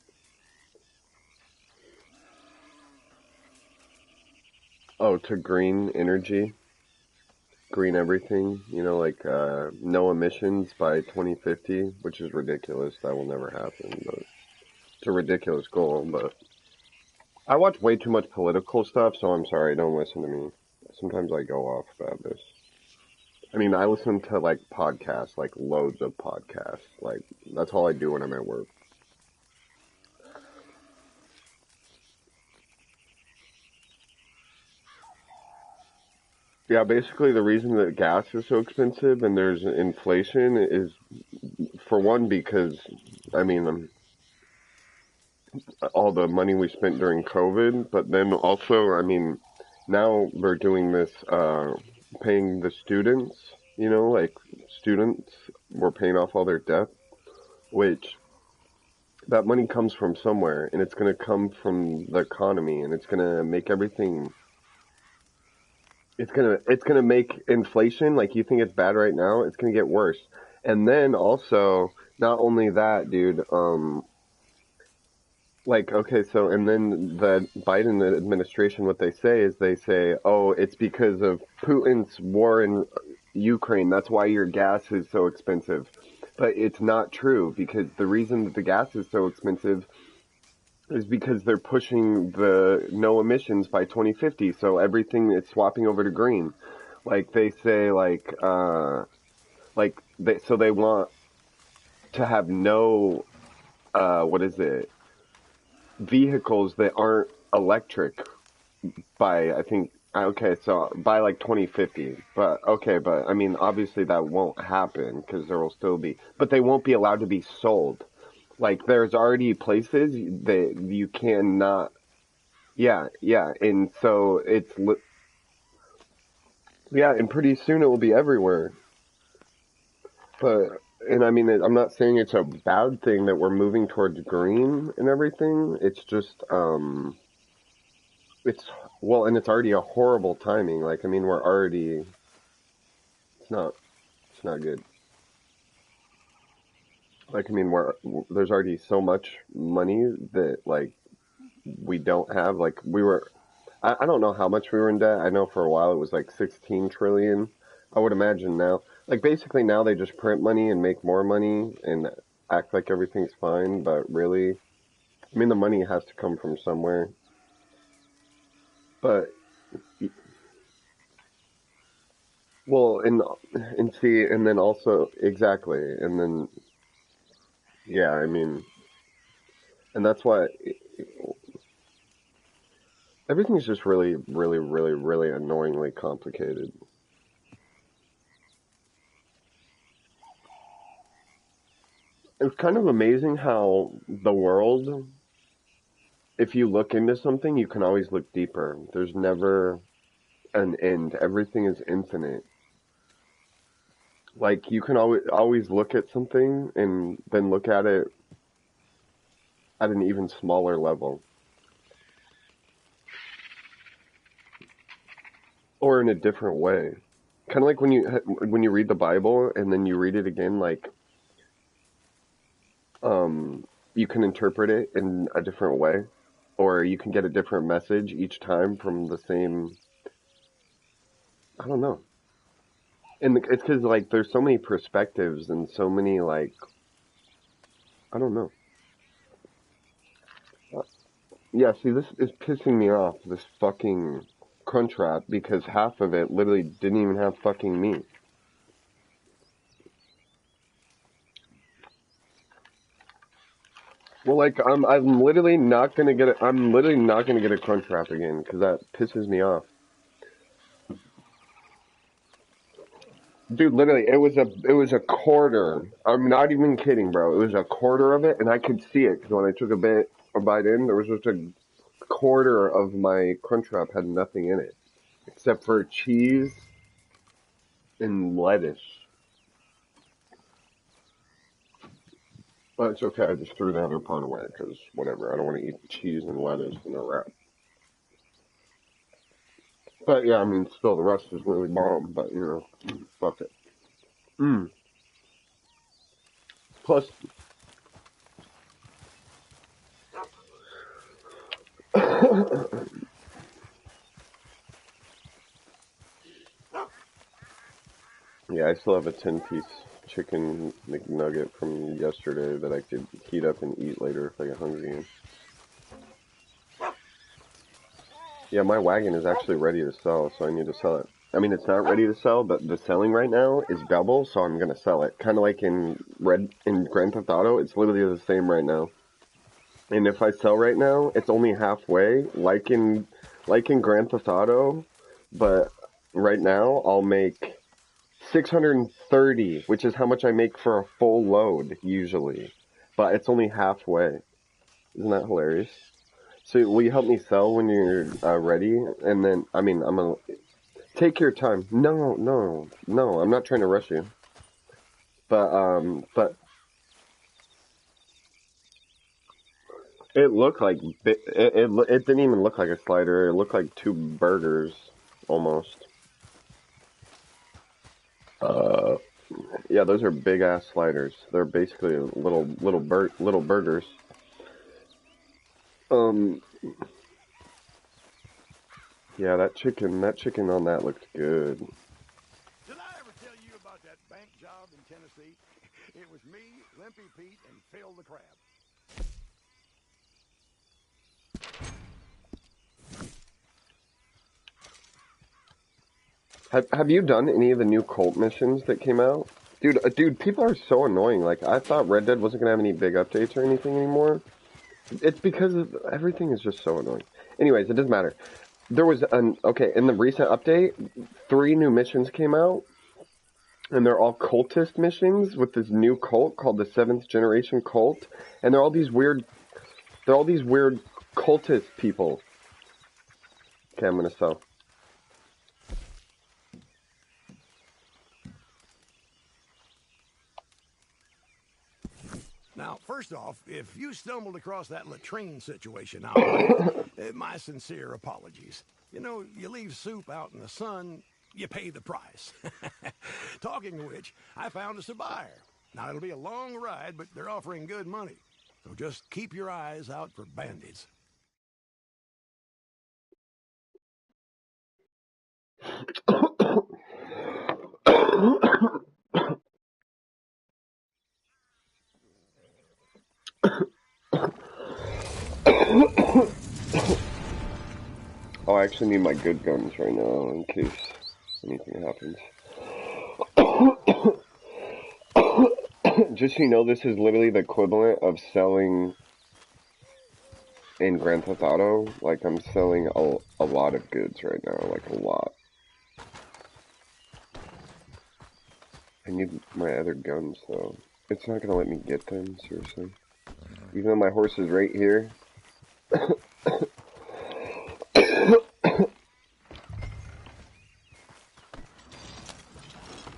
Oh, to green energy. Green everything, you know, like no emissions by 2050, which is ridiculous. That will never happen, but it's a ridiculous goal. But I watch way too much political stuff, so I'm sorry, don't listen to me. Sometimes I go off about this. I mean, I listen to like podcasts, like loads of podcasts. Like that's all I do when I'm at work. Yeah, basically the reason that gas is so expensive and there's inflation is, for one, because I mean, all the money we spent during COVID, but then also, I mean, now we're doing this, paying the students, you know, like students, we're paying off all their debt, which that money comes from somewhere, and it's going to come from the economy, and it's going to make everything, it's gonna make inflation, like you think it's bad right now, it's going to get worse. And then also, not only that, dude, like, okay, so, and then the Biden administration, what they say is they say, oh, it's because of Putin's war in Ukraine. That's why your gas is so expensive. But it's not true, because the reason that the gas is so expensive is because they're pushing the no emissions by 2050. So everything is swapping over to green. Like they say, so they want to have no, what is it? Vehicles that aren't electric by, I think, okay, so by like 2050. But okay, but I mean, obviously that won't happen because there will still be, but they won't be allowed to be sold. Like there's already places that you cannot, yeah, and so yeah, and pretty soon it will be everywhere. But, and I mean, I'm not saying it's a bad thing that we're moving towards green and everything. It's just, well, and it's already a horrible timing. Like, I mean, it's not good. Like, I mean, there's already so much money that, like, we don't have. Like, I don't know how much we were in debt. I know for a while it was like 16 trillion. I would imagine now, like, basically now they just print money and make more money and act like everything's fine, but really, I mean, the money has to come from somewhere. But, well, and see, and then also, exactly, and then, yeah, I mean, and that's why everything's just really, really, really, really annoyingly complicated. It's kind of amazing how the world, if you look into something, you can always look deeper. There's never an end. Everything is infinite. Like, you can always look at something and then look at it at an even smaller level. Or in a different way. Kind of like when you read the Bible and then you read it again, like, you can interpret it in a different way, or you can get a different message each time from the same, I don't know. And it's because, like, there's so many perspectives and so many, like, I don't know. Yeah, see, this is pissing me off, this fucking Crunchwrap, because half of it literally didn't even have fucking meat. Well, like, I'm literally not gonna get a Crunchwrap again, because that pisses me off. Dude, literally, it was a quarter. I'm not even kidding, bro. It was a quarter of it, and I could see it, because when I took a bite in, there was just a quarter of my Crunchwrap had nothing in it, except for cheese and lettuce. But it's okay, I just threw the other part away, because whatever, I don't want to eat cheese and lettuce in a wrap. But yeah, I mean, still, the rest is really bomb, but, you know, fuck it. Plus, yeah, I still have a 10-piece chicken McNugget from yesterday that I could heat up and eat later if I get hungry again. Yeah, my wagon is actually ready to sell, so I need to sell it. I mean, it's not ready to sell, but the selling right now is double, so I'm gonna sell it. Kind of like in Grand Theft Auto, it's literally the same right now. And if I sell right now, it's only halfway, like in Grand Theft Auto, but right now I'll make 630, which is how much I make for a full load usually, but it's only halfway. Isn't that hilarious? So will you help me sell when you're ready? And then, I mean, I'm gonna take your time. No, I'm not trying to rush you. But it looked like it didn't even look like a slider. It looked like two burgers almost. Yeah, those are big ass sliders. They're basically little burgers. Yeah, that chicken on that looked good. Did I ever tell you about that bank job in Tennessee? It was me, Limpy Pete, and Phil the Crab. Have you done any of the new cult missions that came out? Dude, people are so annoying. Like, I thought Red Dead wasn't gonna have any big updates or anything anymore. It's because everything is just so annoying. Anyways, it doesn't matter. There was in the recent update, 3 new missions came out, and they're all cultist missions with this new cult called the 7th Generation Cult, and they're all these weird cultist people. Okay, I'm gonna sell. Now, first off, if you stumbled across that latrine situation out there, my sincere apologies. You know, you leave soup out in the sun, you pay the price. Talking of which, I found us a buyer. Now, it'll be a long ride, but they're offering good money. So just keep your eyes out for bandits. Oh, I actually need my good guns right now in case anything happens. Just so you know, this is literally the equivalent of selling in Grand Theft Auto. Like, I'm selling a lot of goods right now, like a lot. I need my other guns, though. It's not gonna let me get them, seriously. Even though my horse is right here.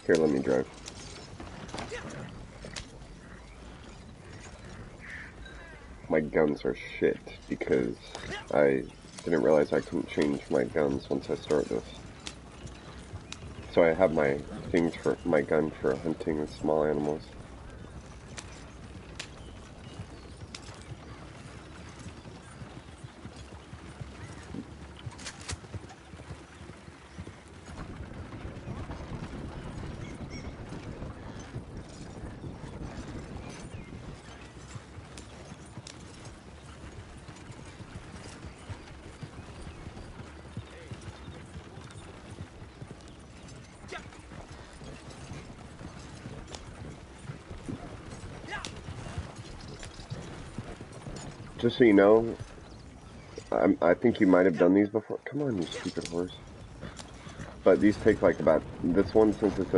Here, let me drive. My guns are shit because I didn't realize I couldn't change my guns once I start this. So I have my things for my gun for hunting with small animals. Just so you know, I think you might have done these before. Come on, you stupid horse. But these take like about, this one, since it's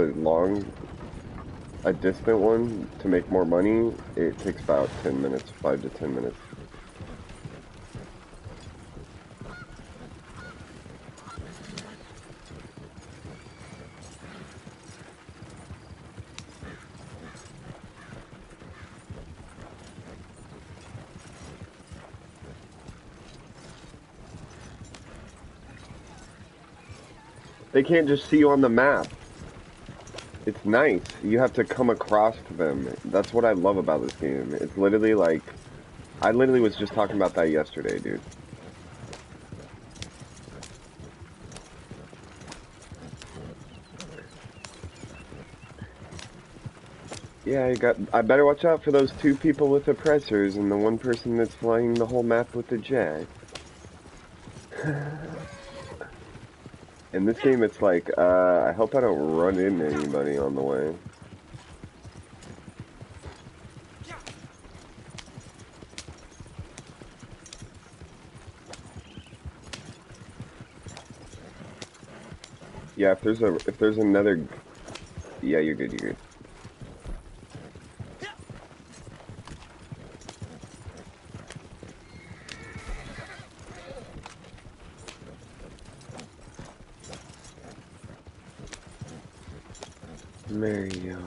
a distant one, to make more money, it takes about 10 minutes, 5 to 10 minutes. They can't just see you on the map. It's nice. You have to come across to them. That's what I love about this game. It's literally like, I literally was just talking about that yesterday, dude. Yeah, I better watch out for those 2 people with oppressors and the 1 person that's flying the whole map with the jet. In this game, it's like, I hope I don't run into anybody on the way. Yeah, if there's another, yeah, you're good, you're good. There you go.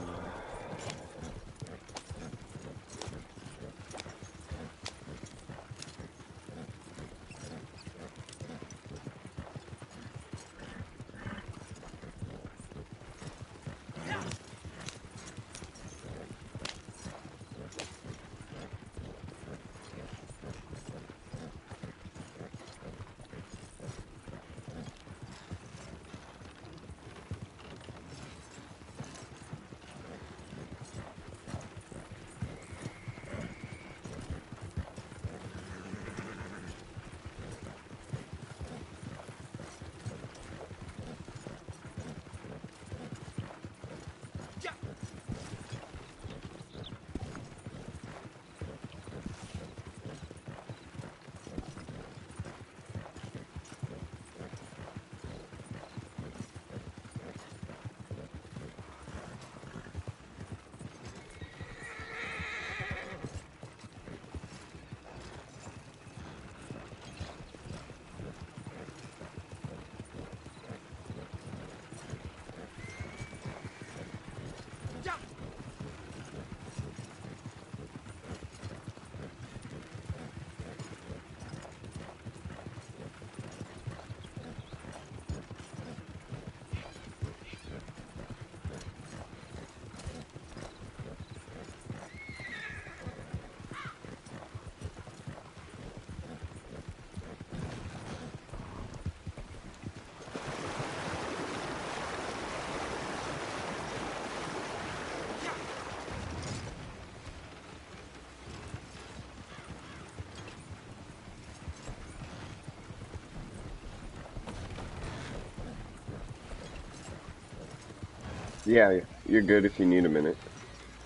Yeah, you're good if you need a minute.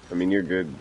I mean, you're good.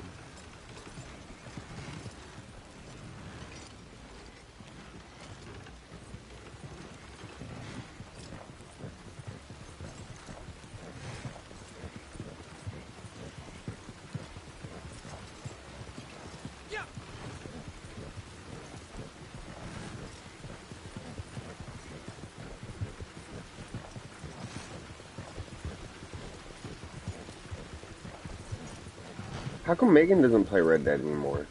How come Megan doesn't play Red Dead anymore?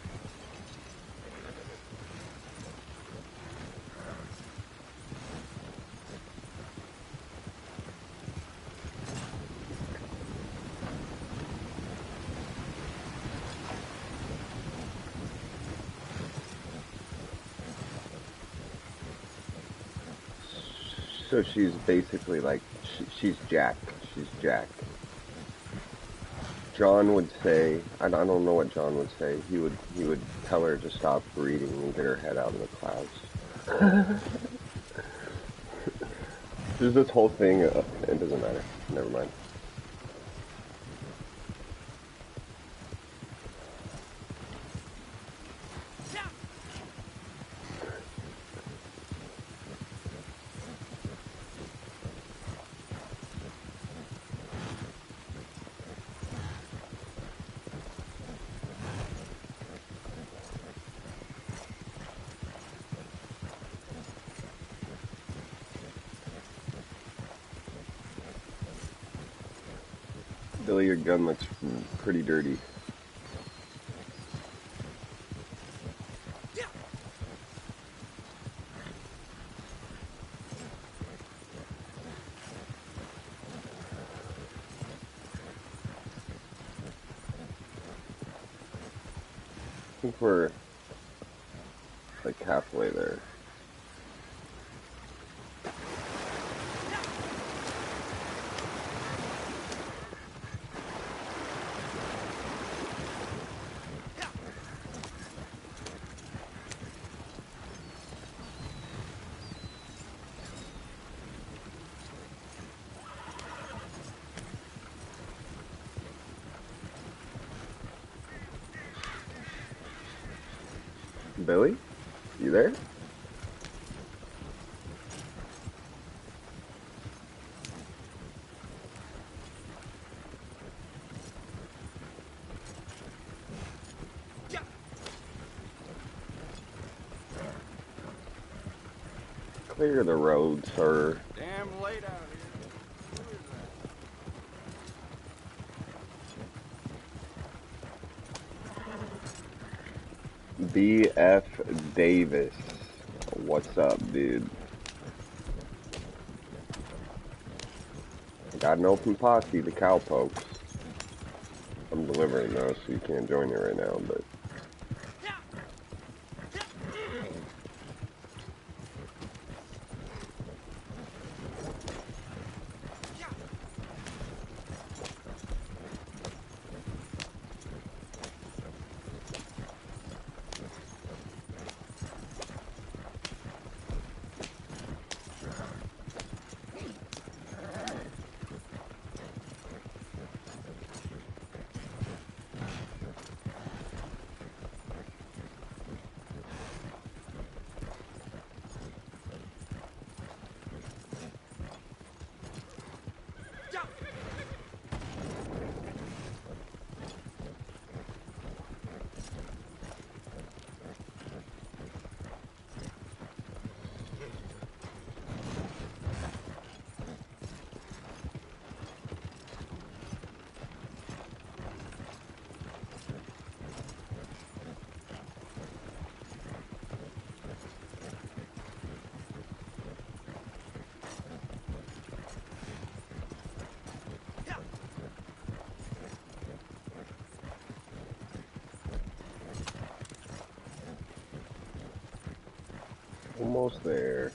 So she's basically like, she's jacked. She's jacked. John would say, I don't know what John would say. He would tell her to stop reading and get her head out of the clouds. There's this whole thing, it doesn't matter. Never mind. Billy, your gun looks pretty dirty. I think we're like halfway there. Billy? You there? Clear the road, sir. Damn late out here. BF Davis. What's up, dude? I got an open posse, the Cowpokes. I'm delivering those, so you can't join me right now, but... Almost there.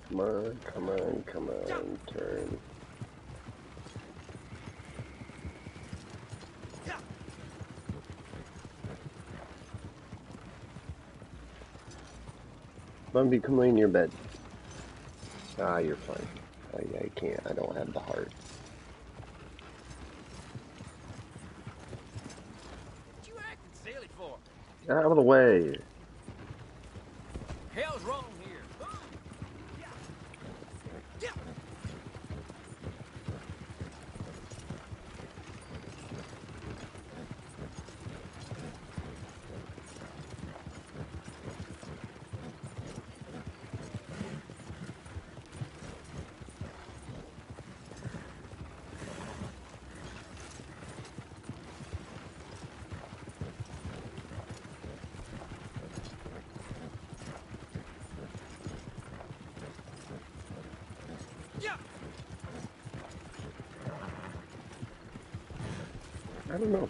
Come on, come on, come on, turn. Bumpy, come lay in your bed. Ah, you're fine. I can't. I don't have the heart. What you acting silly for? Out of the way. Hell's wrong here. I don't know.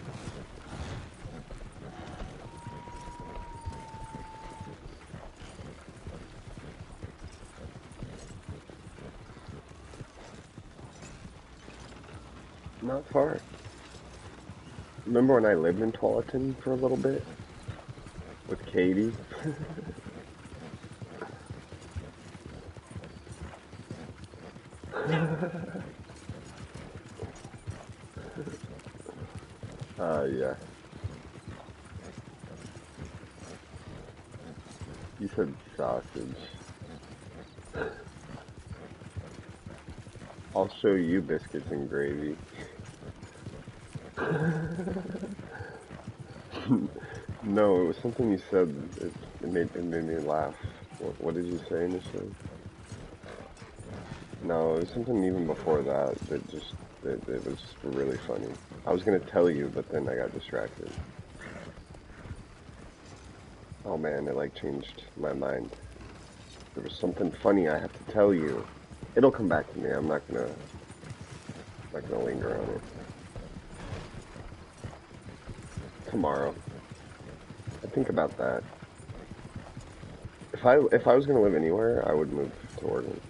Not far. Remember when I lived in Tualatin for a little bit? With Katie? Yeah. You said sausage. I'll show you biscuits and gravy. No, it was something you said. It made me laugh. What did you say initially? No, it was something even before that. It was just really funny. I was gonna tell you, but then I got distracted. Oh man, it like changed my mind. There was something funny I have to tell you. It'll come back to me. I'm not gonna linger on it. Tomorrow. I think about that. If I was gonna live anywhere, I would move to Oregon.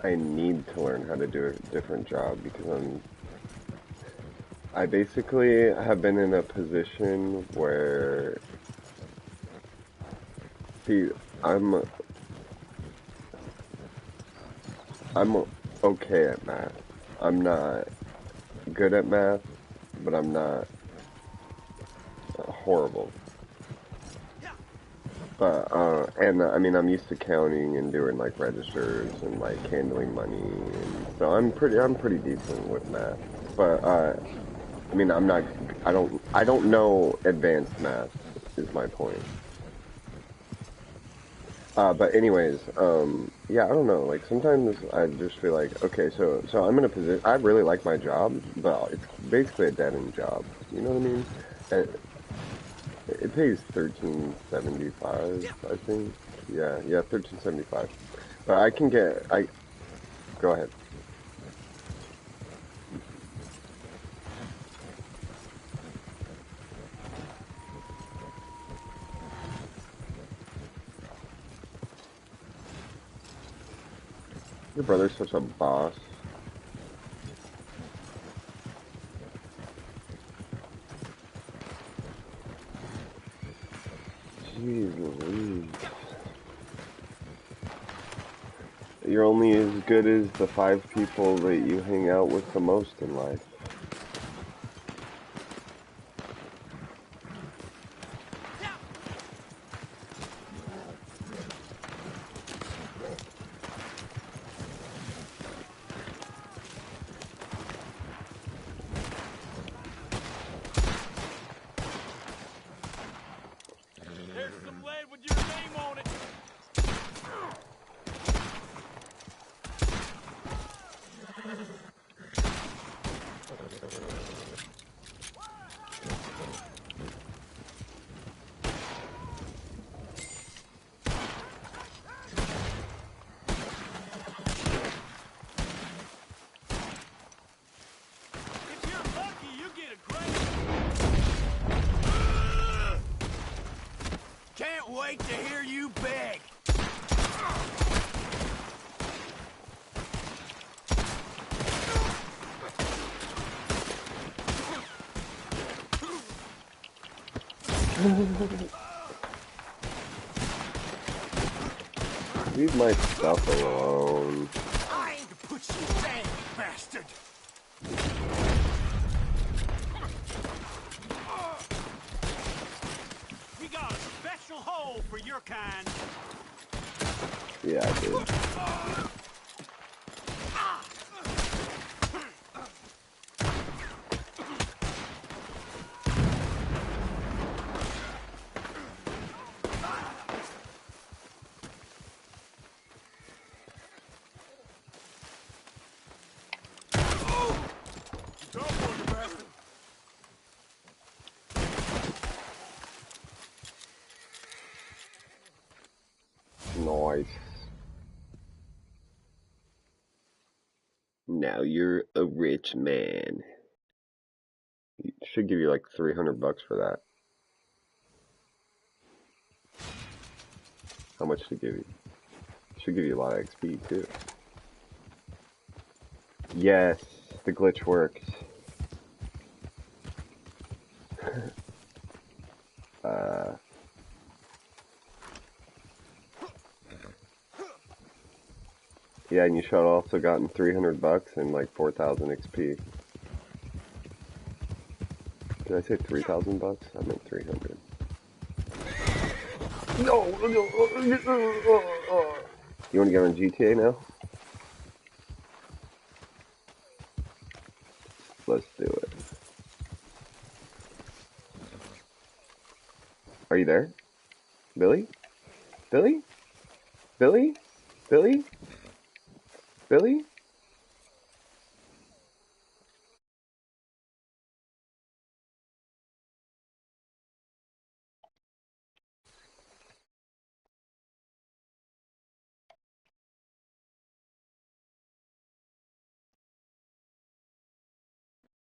I need to learn how to do a different job because I basically have been in a position where, see, I'm okay at math. I'm not good at math, but I'm not horrible. But, and I mean, I'm used to counting and doing like registers and like handling money, and so I'm pretty decent with math. But, I mean, I don't know advanced math, is my point. But anyways, yeah, I don't know, like, sometimes I just feel like, okay, so I'm in a position, I really like my job, but it's basically a dead-end job, you know what I mean? And it pays $13.75, I think. Yeah, $13.75. But go ahead. Your brother's such a boss. Jeez Louise. You're only as good as the 5 people that you hang out with the most in life. There's some lead with your name on it. If you're lucky, you get a great. Can't wait to hear you beg. Leave my stuff alone. I aim to put you down, bastard. We got a special hole for your kind. Yeah, I did. Nice. Now you're a rich man. Should give you like $300 for that. How much to give you? Should give you a lot of XP too. Yes, the glitch works. Yeah, and you should have also gotten $300 and like 4,000 XP. Did I say 3,000 bucks? I meant 300. No! You want to get on GTA now? Let's do it. Are you there? Billy? Billy? Billy? Billy? Billy?